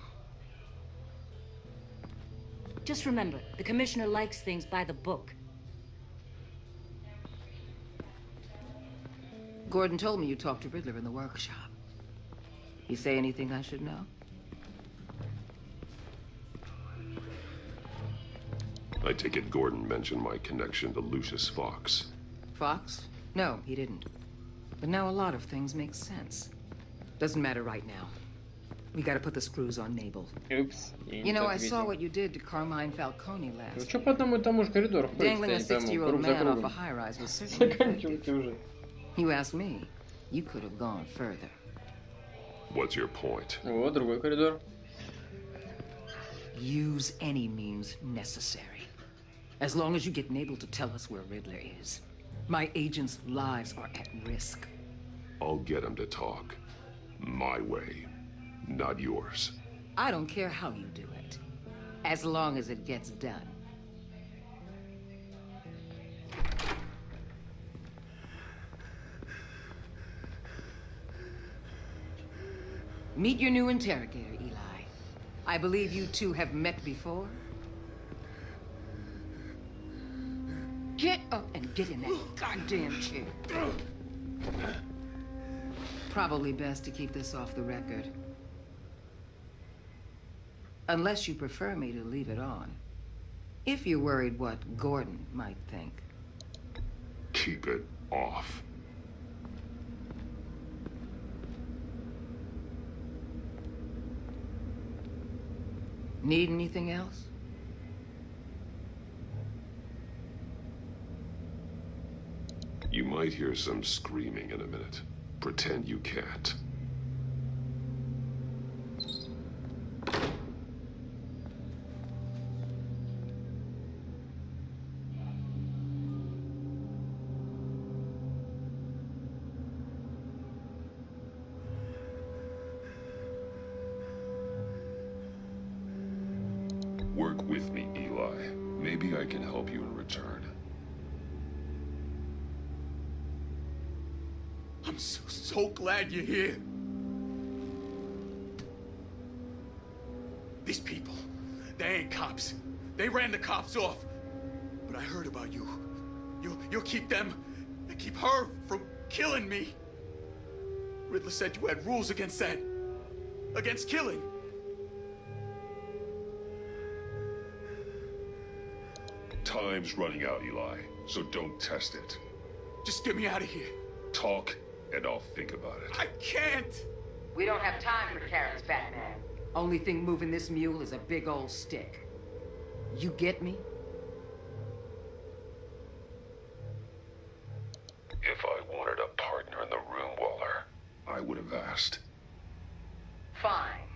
Just remember, the commissioner likes things by the book.
Gordon told me you talked to Riddler in the workshop. He say anything I should know?
I take it Gordon mentioned my connection to Lucius Fox.
Fox? No, he didn't. But now a lot of things make sense. Doesn't matter right now. We gotta put the screws on Mabel.
Упс,
You know, I saw what you did to Carmine Falcone
Вы
last.
что по одному и тому же коридору ходите?
Dangling
Я
a
не пойму,
60-year-old
круг за
man off a
кругом.
high-rise was certainly effective.
Заканчивайте уже.
You ask me, you could have gone further.
What's your point?
Вот, другой коридор.
Use any means necessary. As long as you get Mabel to tell us where Riddler is. My agents' lives are at risk.
I'll get him to talk. My way, not yours.
I don't care how you do it. As long as it gets done. Meet your new interrogator, Eli. I believe you two have met before. Get up and get in that goddamn chair. Probably best to keep this off the record. Unless you prefer me to leave it on. If you're worried what Gordon might think.
Keep it off.
Need anything else?
You might hear some screaming in a minute. Pretend you can't. Work with me, Eli. Maybe I can help you in return.
I'm so glad you're here. These people, they ain't cops. They ran the cops off. But I heard about you. You'll keep them, and keep her from killing me. Riddler said you had rules against that. Against killing.
Time's running out, Eli, so don't test it.
Just get me out of here.
Talk, and I'll think about it.
I can't!
We don't have time for carrots, Batman. Only thing moving this mule is a big old stick. You get me?
If I wanted a partner in the room, Waller, I would have asked.
Fine.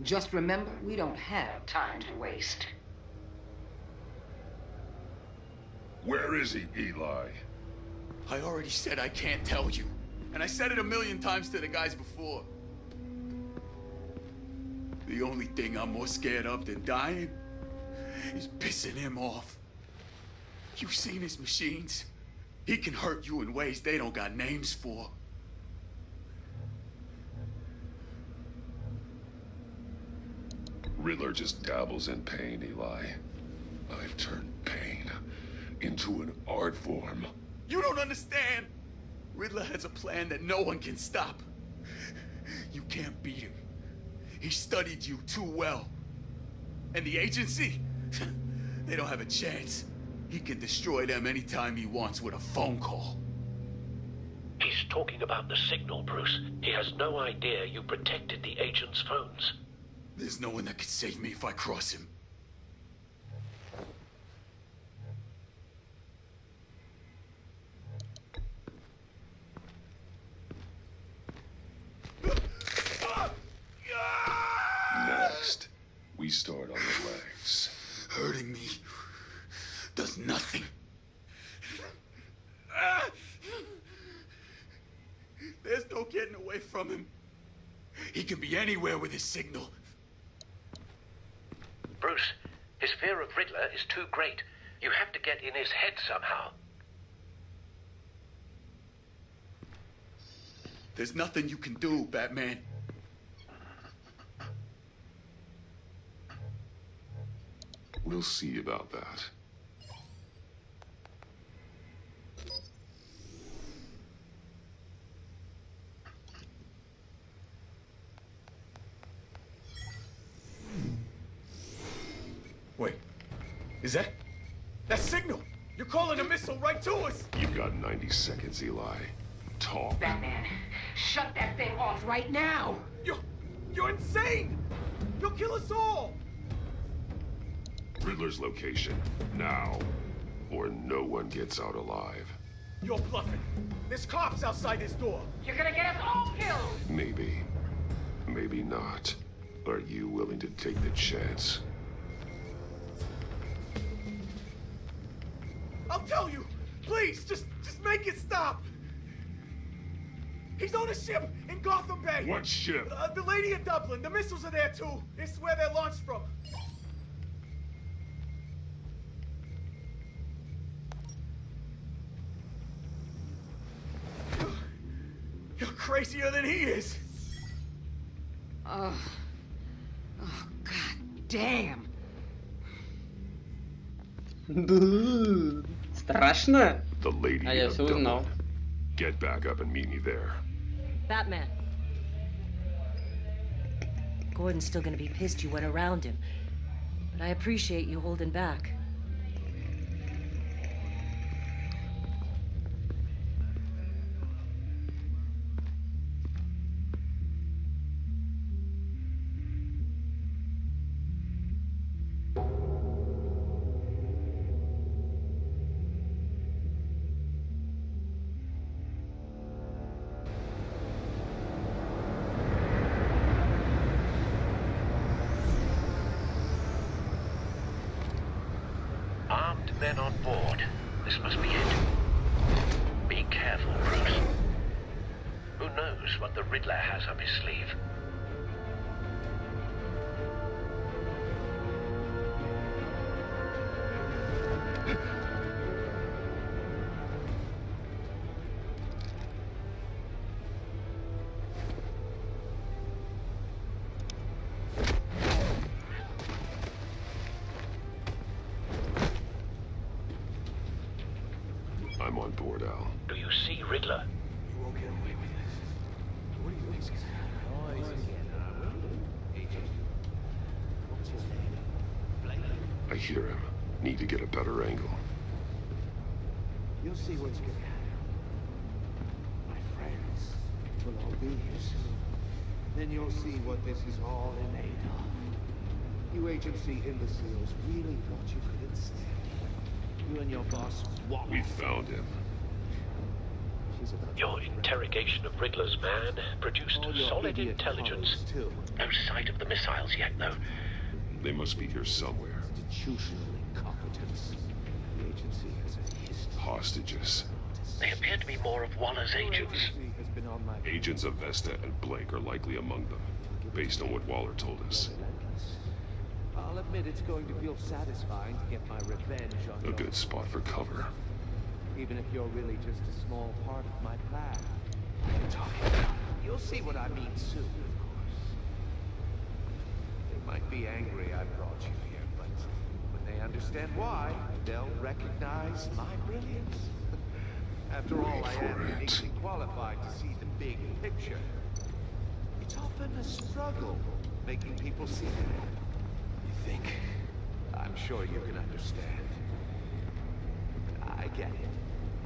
Just remember, we don't have time to waste.
Where is he, Eli?
I already said I can't tell you. And I said it 1,000,000 times to the guys before. The only thing I'm more scared of than dying is pissing him off. You've seen his machines. He can hurt you in ways they don't got names for.
Riddler just dabbles in pain, Eli. I've turned pain into an art form.
You don't understand. Riddler has a plan that no one can stop. You can't beat him. He studied you too well. And the agency, they don't have a chance. He can destroy them anytime he wants with a phone call.
He's talking about the signal, Bruce. He has no idea you protected the agent's phones.
There's no one that can save me if I cross him.
Next, we start on the legs.
Hurting me does nothing. There's no getting away from him. He can be anywhere with his signal.
Bruce, his fear of Riddler is too great. You have to get in his head somehow.
There's nothing you can do, Batman.
We'll see about that.
Wait, is that signal? You're calling a missile right to us!
You've got 90 seconds, Eli. Talk.
Batman, shut that thing off right now!
You're insane! You'll kill us all!
Riddler's location, now, or no one gets out alive.
You're bluffing. There's cops outside this door.
You're gonna get us all killed!
Maybe. Maybe not. Are you willing to take the chance?
I'll tell you! Please, just make it stop! He's on a ship in Gotham Bay!
What ship?
The Lady of Dublin. The missiles are there, too. It's where they're launched from. You're crazier than he is!
Oh, god damn!
Страшно?
The Lady
А я
of
все узнал.
Dublin. Get back up and meet me there.
Batman. Gordon's still gonna be pissed you went around him. But I appreciate you holding back.
Armed men on board. This must be it. Be careful, Bruce. Who knows what the Riddler has up his sleeve?
I'm on board, Al.
Do you see Riddler?
You won't get away with this. What do you think's gonna happen? What's his name?
I hear him. Need to get a better angle.
You'll see what's gonna happen. My friends will all be here soon. Then you'll see what this is all in aid of. You agency imbeciles really thought you couldn't stand it. You and your boss walked.
We found him.
Your interrogation of Riddler's man produced solid intelligence. No sight of the missiles yet, though.
They must be here somewhere.
Institutional incompetence. The agency has a history.
Hostages.
They appear to be more of Waller's agents.
Has been on my
Agents of Vesta and Blake are likely among them, based on what Waller told us.
I'll admit it's going to feel satisfying to get my revenge on
A good spot for cover.
Even if you're really just a small part of my plan. What are you talking about? You'll see what I mean soon, of course. They might be angry I brought you here, but when they understand why, they'll recognize my brilliance. After all, I am uniquely qualified to see the big picture. It's often a struggle making people see that. You think? I'm sure you can understand. I get it.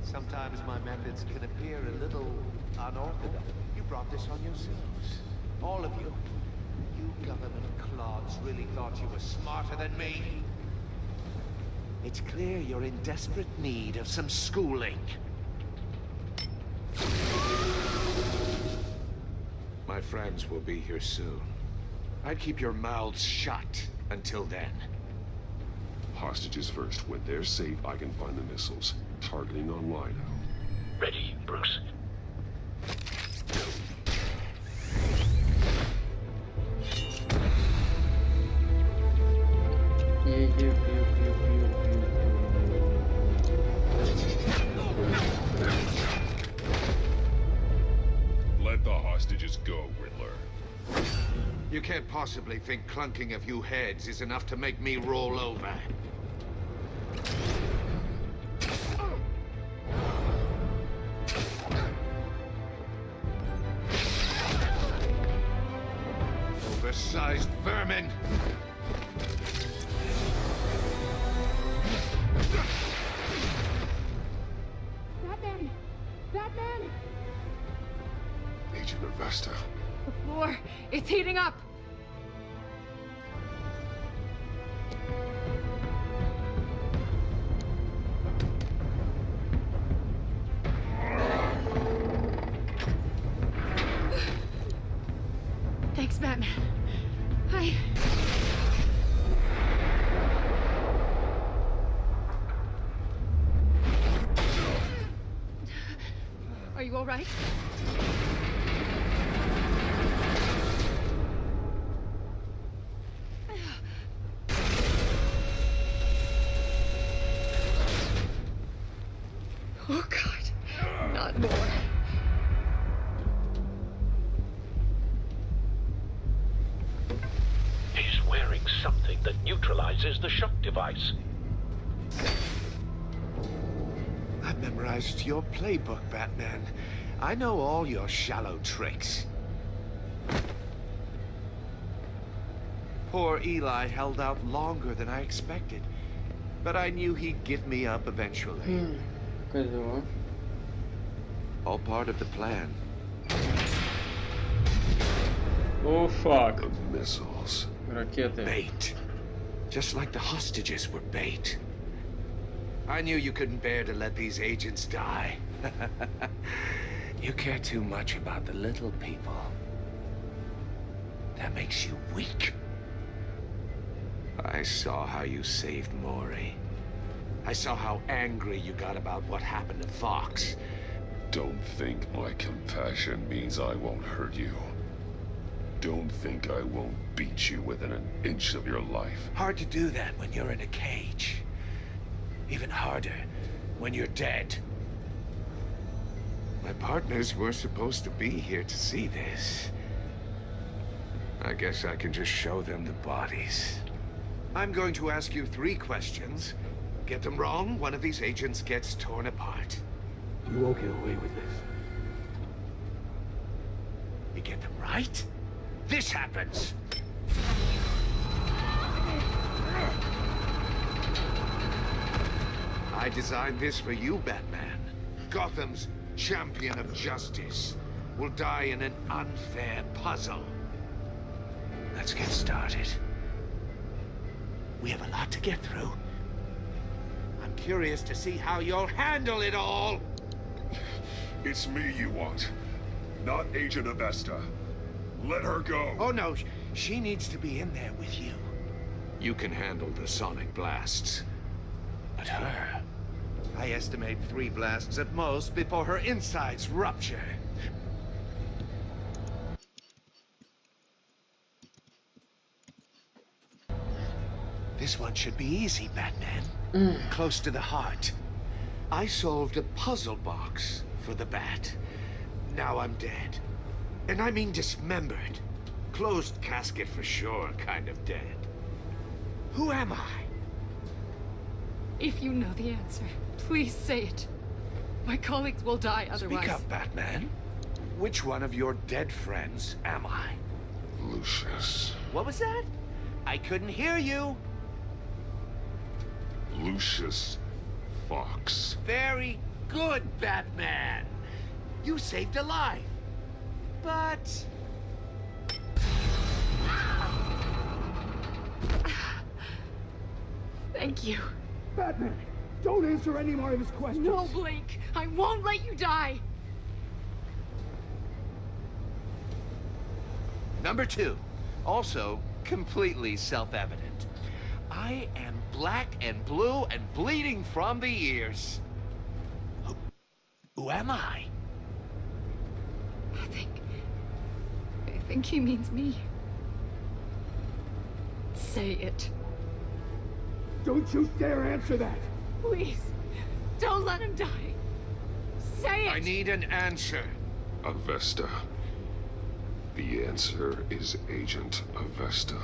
Sometimes my methods can appear a little unorthodox. You brought this on yourselves. All of you. You government clods really thought you were smarter than me. It's clear you're in desperate need of some schooling. My friends will be here soon. I'd keep your mouths shut until then.
Hostages first. When they're safe, I can find the missiles. Targeting online.
Ready, Bruce.
Let the hostages go, Riddler.
You can't possibly think clunking a few heads is enough to make me roll over. Oversized vermin!
Batman! Batman!
Agent Avesta.
The floor, it's heating up! Thanks, Batman. Are you all right? Oh, God. Not more.
He's wearing something that neutralizes the shock device.
I've memorized your playbook, Batman. I know all your shallow tricks. Poor Eli held out longer than I expected, but I knew he'd give me up eventually. All part of the plan.
Oh fuck.
The missiles.
Ракеты.
Bait. Just like the hostages were bait. I knew you couldn't bear to let these agents die. You care too much about the little people. That makes you weak. I saw how you saved Maury. I saw how angry you got about what happened to Fox.
Don't think my compassion means I won't hurt you. Don't think I won't beat you within an inch of your life.
Hard to do that when you're in a cage. Even harder when you're dead. My partners were supposed to be here to see this. I guess I can just show them the bodies. I'm going to ask you 3 questions. Get them wrong, one of these agents gets torn apart.
You won't get away with this.
You get them right, this happens. I designed this for you, Batman. Gotham's champion of justice will die in an unfair puzzle. Let's get started. We have a lot to get through. I'm curious to see how you'll handle it all.
It's me you want, not Agent Avesta. Let her go.
Oh no, she needs to be in there with you. You can handle the sonic blasts. But her, I estimate 3 blasts at most before her insides rupture. This one should be easy, Batman. Close to the heart. I solved a puzzle box for the Bat. Now I'm dead. And I mean dismembered. Closed casket for sure, kind of dead. Who am I?
If you know the answer, please say it. My colleagues will die otherwise.
Speak up, Batman. Which one of your dead friends am I?
Lucius.
What was that? I couldn't hear you.
Lucius Fox.
Very good, Batman. You saved a life. But...
Thank you.
Batman, don't answer any more of his questions.
No, Blake. I won't let you die.
Number 2. Also completely self-evident. I am black and blue and bleeding from the ears. Who am I?
I think he means me. Say it.
Don't you dare answer that!
Please, don't let him die. Say it!
I need an answer.
Avesta. The answer is Agent Avesta.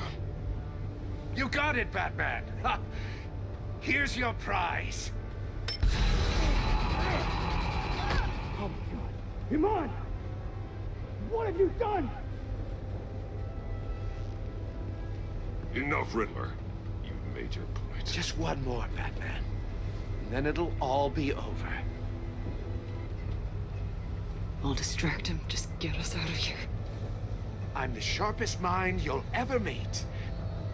You got it, Batman. Ha. Here's your prize.
Oh my God. Iman! What have you done?
Enough, Riddler. You've made your point.
Just one more, Batman. And then it'll all be over.
I'll distract him. Just get us out of here.
I'm the sharpest mind you'll ever meet.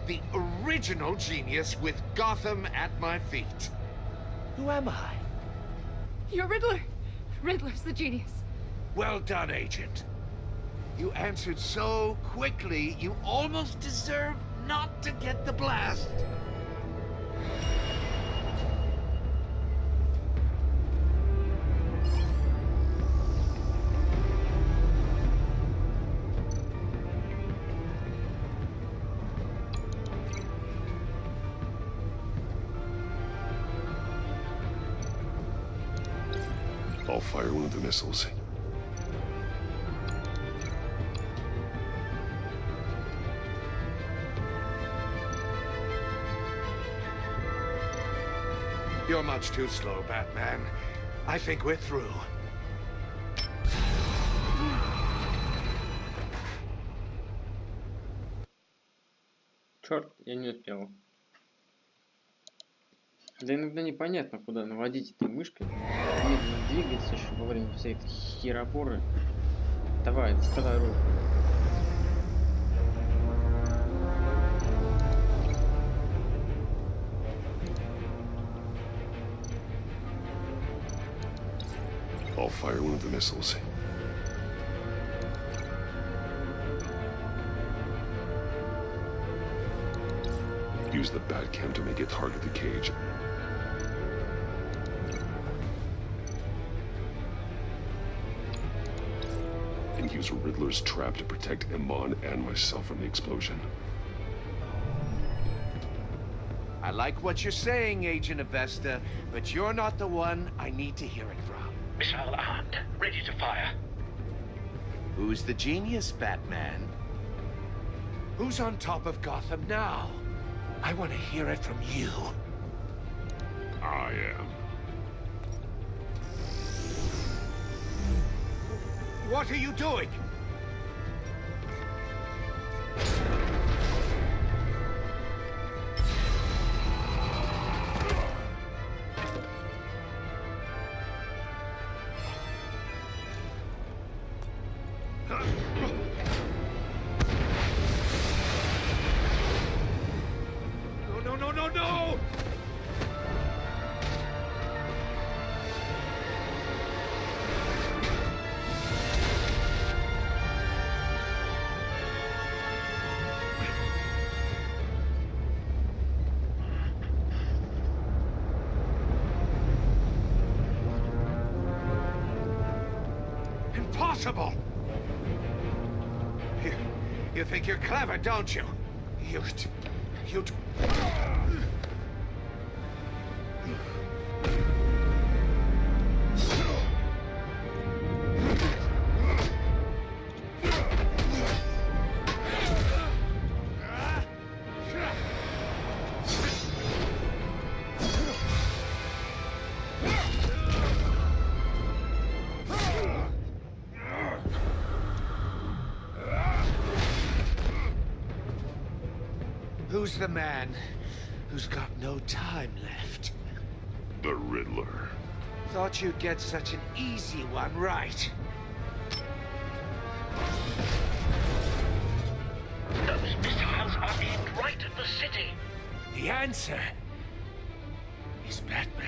The original genius with Gotham at my feet. Who am I?
You're Riddler. Riddler's the genius.
Well done, Agent. You answered so quickly, you almost deserve not to get the blast.
I'll fire one of the missiles.
You're much too slow, Batman. I think we're through.
Черт, я не успел. Да иногда непонятно, куда наводить этой мышкой. Медленно двигается еще во время всей этой хероборы. Давай, доставай руку.
I'll fire one of the missiles. Use the Batcam to make it target the cage. And use Riddler's trap to protect Iman and myself from the explosion.
I like what you're saying, Agent Avesta, but you're not the one I need to hear it from.
Missile armed, ready to fire.
Who's the genius, Batman? Who's on top of Gotham now? I want to hear it from you.
I am.
What are you doing? No! Impossible! You think you're clever, don't you? You... Who's the man who's got no time left?
The Riddler.
Thought you'd get such an easy one right.
Those missiles are aimed right at the city.
The answer is Batman.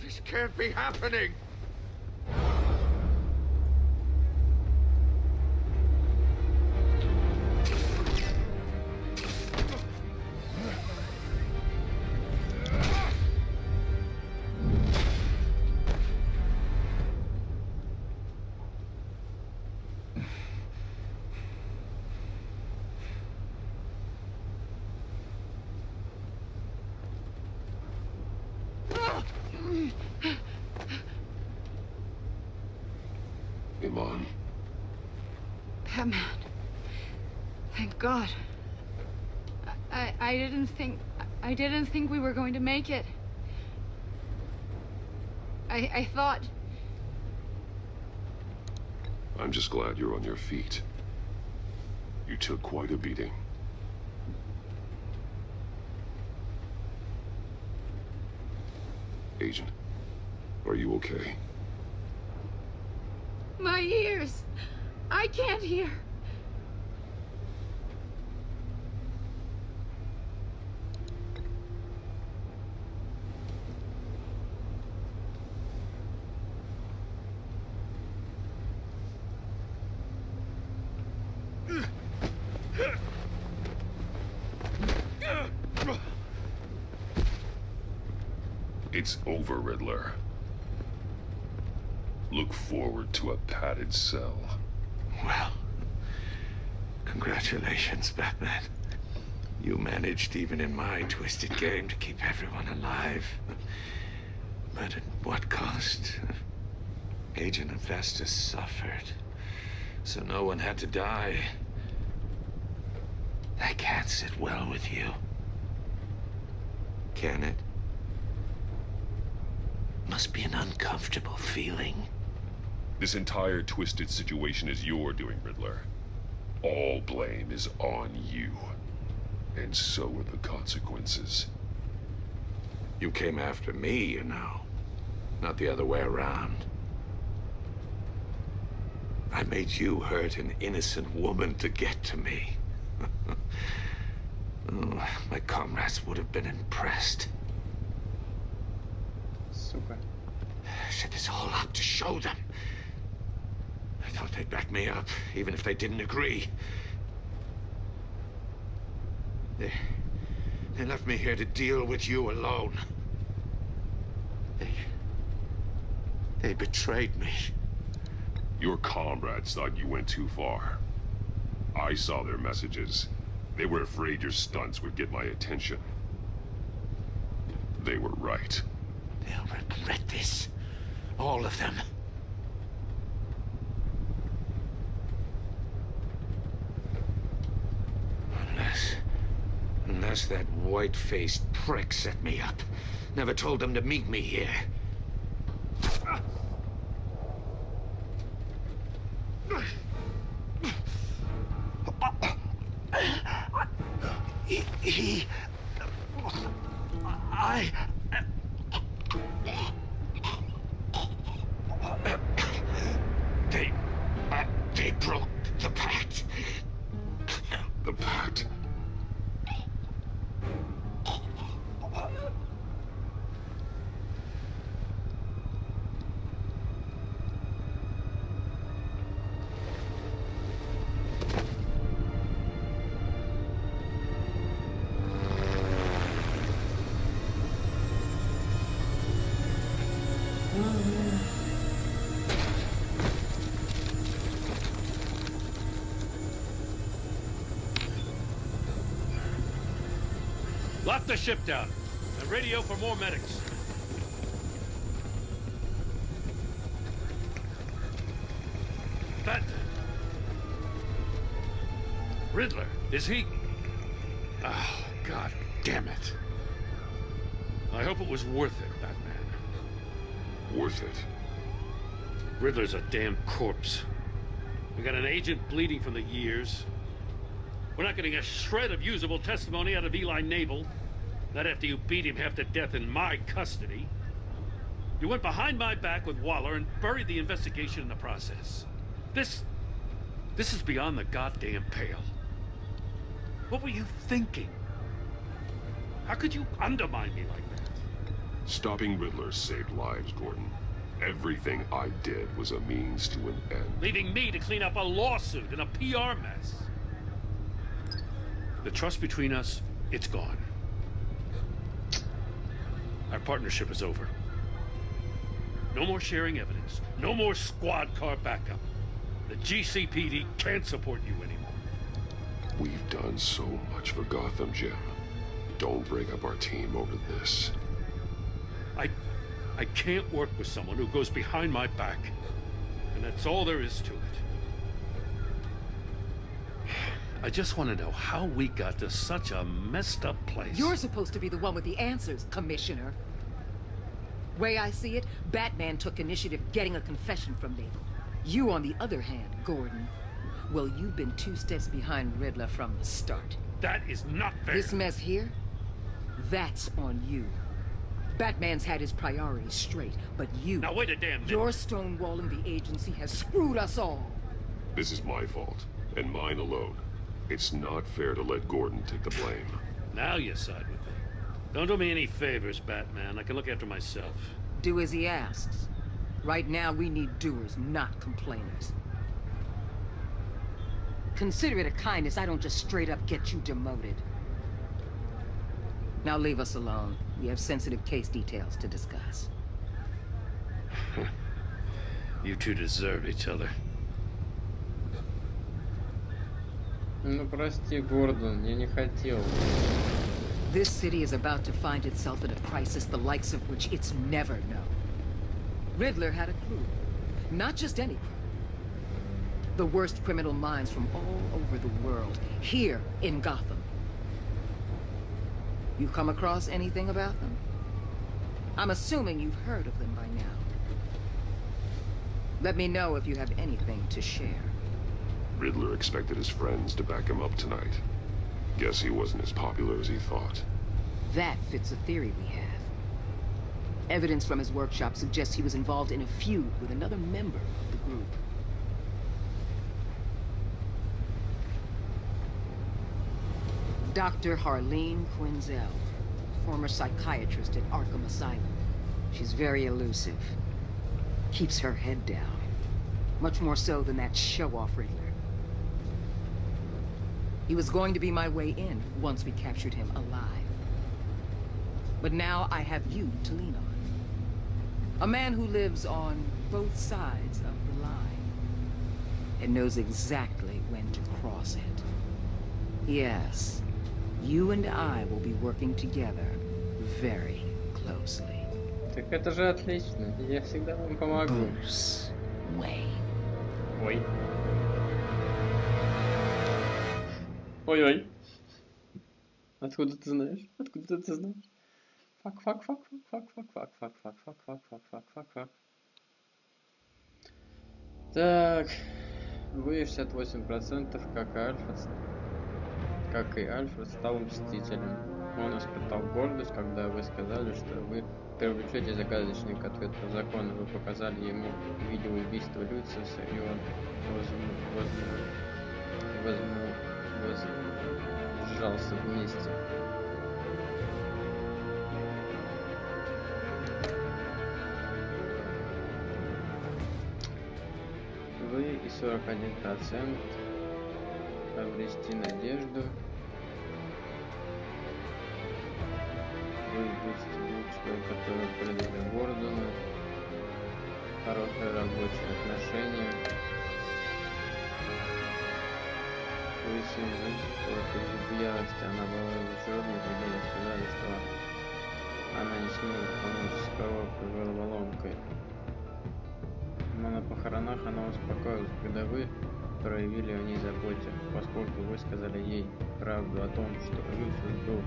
This can't be happening!
Iman.
Batman. Thank God. I didn't think we were going to make it. I thought...
I'm just glad you're on your feet. You took quite a beating. Agent, are you okay?
My ears! I can't hear!
It's over, Riddler. Look forward to a padded cell.
Well, congratulations, Batman. You managed, even in my twisted game, to keep everyone alive. But at what cost? Agent Infestus suffered, so no one had to die. That can't sit well with you. Can it? Must be an uncomfortable feeling.
This entire twisted situation is your doing, Riddler. All blame is on you. And so are the consequences.
You came after me, you know. Not the other way around. I made you hurt an innocent woman to get to me. Oh, my comrades would have been impressed.
Сука.
I set this all up to show them. I thought they'd back me up, even if they didn't agree. They left me here to deal with you alone. They betrayed me.
Your comrades thought you went too far. I saw their messages. They were afraid your stunts would get my attention. They were right.
They'll regret this. All of them. Unless that white-faced prick set me up. Never told them to meet me here. They broke the pact.
The pact?
Lock the ship down and radio for more medics. That... Riddler, is he... Oh, God damn it. I hope it was worth it, Batman.
Worth it?
Riddler's a damn corpse. We got an agent bleeding from the ears. We're not getting a shred of usable testimony out of Eli Nabel. Not after you beat him half to death in my custody. You went behind my back with Waller and buried the investigation in the process. This is beyond the goddamn pale. What were you thinking? How could you undermine me like that?
Stopping Riddler saved lives, Gordon. Everything I did was a means to an end.
Leaving me to clean up a lawsuit and a PR mess. The trust between us, it's gone. Our partnership is over. No more sharing evidence. No more squad car backup. The GCPD can't support you anymore.
We've done so much for Gotham, Jim. Don't break up our team over this.
I can't work with someone who goes behind my back. And that's all there is to it. I just want to know how we got to such a messed up place.
You're supposed to be the one with the answers, Commissioner. Way I see it, Batman took initiative getting a confession from Nabel. You, on the other hand, Gordon, well, you've been 2 steps behind Riddler from the start.
That is not fair.
This mess here, that's on you. Batman's had his priorities straight, but you...
Now wait a damn minute.
Your stonewalling the agency has screwed us all.
This is my fault, and mine alone. It's not fair to let Gordon take the blame.
Now you side with me. Don't do me any favors, Batman. I can look after myself.
Do as he asks. Right now, we need doers, not complainers. Consider it a kindness I don't just straight up get you demoted. Now leave us alone. We have sensitive case details to discuss.
You two deserve each other.
Ну прости, Гордон, я не хотел.
This city is about to find itself in a crisis the likes of which it's never known. Riddler had a crew. Not just any crew. The worst criminal minds from all over the world, here in Gotham. You come across anything about them? I'm assuming you've heard of them by now. Let me know if you have anything to share.
Riddler expected his friends to back him up tonight. Guess he wasn't as popular as he thought.
That fits a theory we have. Evidence from his workshop suggests he was involved in a feud with another member of the group. Dr. Harleen Quinzel, former psychiatrist at Arkham Asylum. She's very elusive. Keeps her head down. Much more so than that show-off Riddler. He was going to be my way in once we captured him alive. But now I have you to lean on. A man who lives on both sides of the line and knows exactly when to cross it. Yes, you and I will be working together very closely.
Так это же отлично. Я всегда вам помогу.
Bruce Wayne.
Ой. Ой-ой. Откуда ты знаешь? Откуда ты знаешь? Фак, фак, фак, фак, фак, фак, фак, фак, фак, фак, фак, фак, фак, фак. Так. Вы 68%, как и Альфред, стал мстителем. Он испытал гордость, когда вы сказали, что вы привлечете загадочный к ответу закона. Вы показали ему видеоубийство Люциуса, и он сжался вместе. Вы и 41% обрести надежду. Вы будете лучшего, который придали Гордону. Хорошие рабочие отношения. свои силы, только в ярости она была разочарована, когда ей сказали, что она не сможет помочь с коробкой головоломкой. Но на похоронах она успокоилась, когда вы проявили о ней заботе, поскольку вы сказали ей правду о том, что Люциус был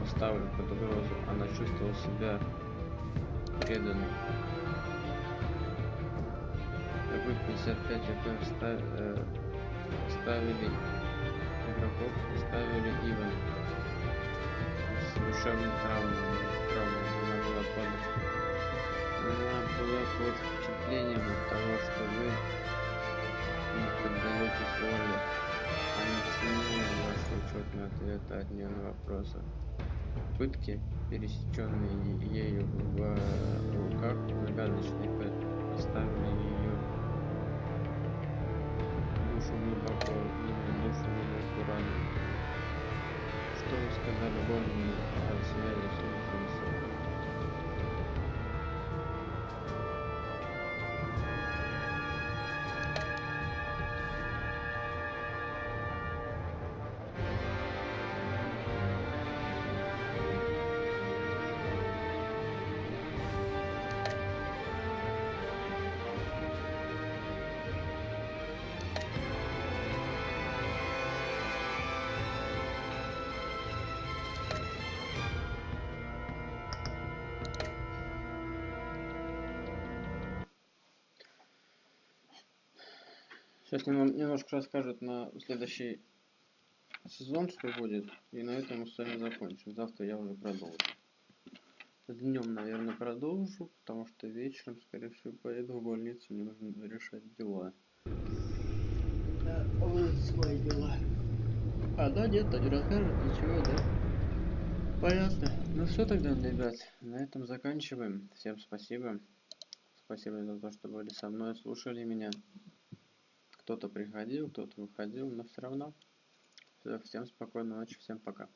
поставлен под угрозу, она чувствовала себя преданной. Таких 55 ставили игроков, ставили Иван с душевной травмой. Она была под впечатлением от того, что вы не поддаетесь воле. Она ценила ваши учетные ответы от нее на вопросы. Пытки, пересеченные ею в руках, загадочный Пэт, поставили ее душу глубоко ранено. Что вы сказали Бонни о связи с Люциусом? Сейчас немножко расскажут на следующий сезон, что будет, и на этом мы с вами закончим. Завтра я уже продолжу. Днем, наверное, продолжу, потому что вечером, скорее всего, поеду в больницу, мне нужно решать дела. Вот свои дела. А, да, нет, они расскажут, ничего, да? Понятно. Ну все тогда, ребят, на этом заканчиваем. Всем спасибо. Спасибо за то, что были со мной, слушали меня. Кто-то приходил, кто-то выходил, но все равно. Всем спокойной ночи, всем пока.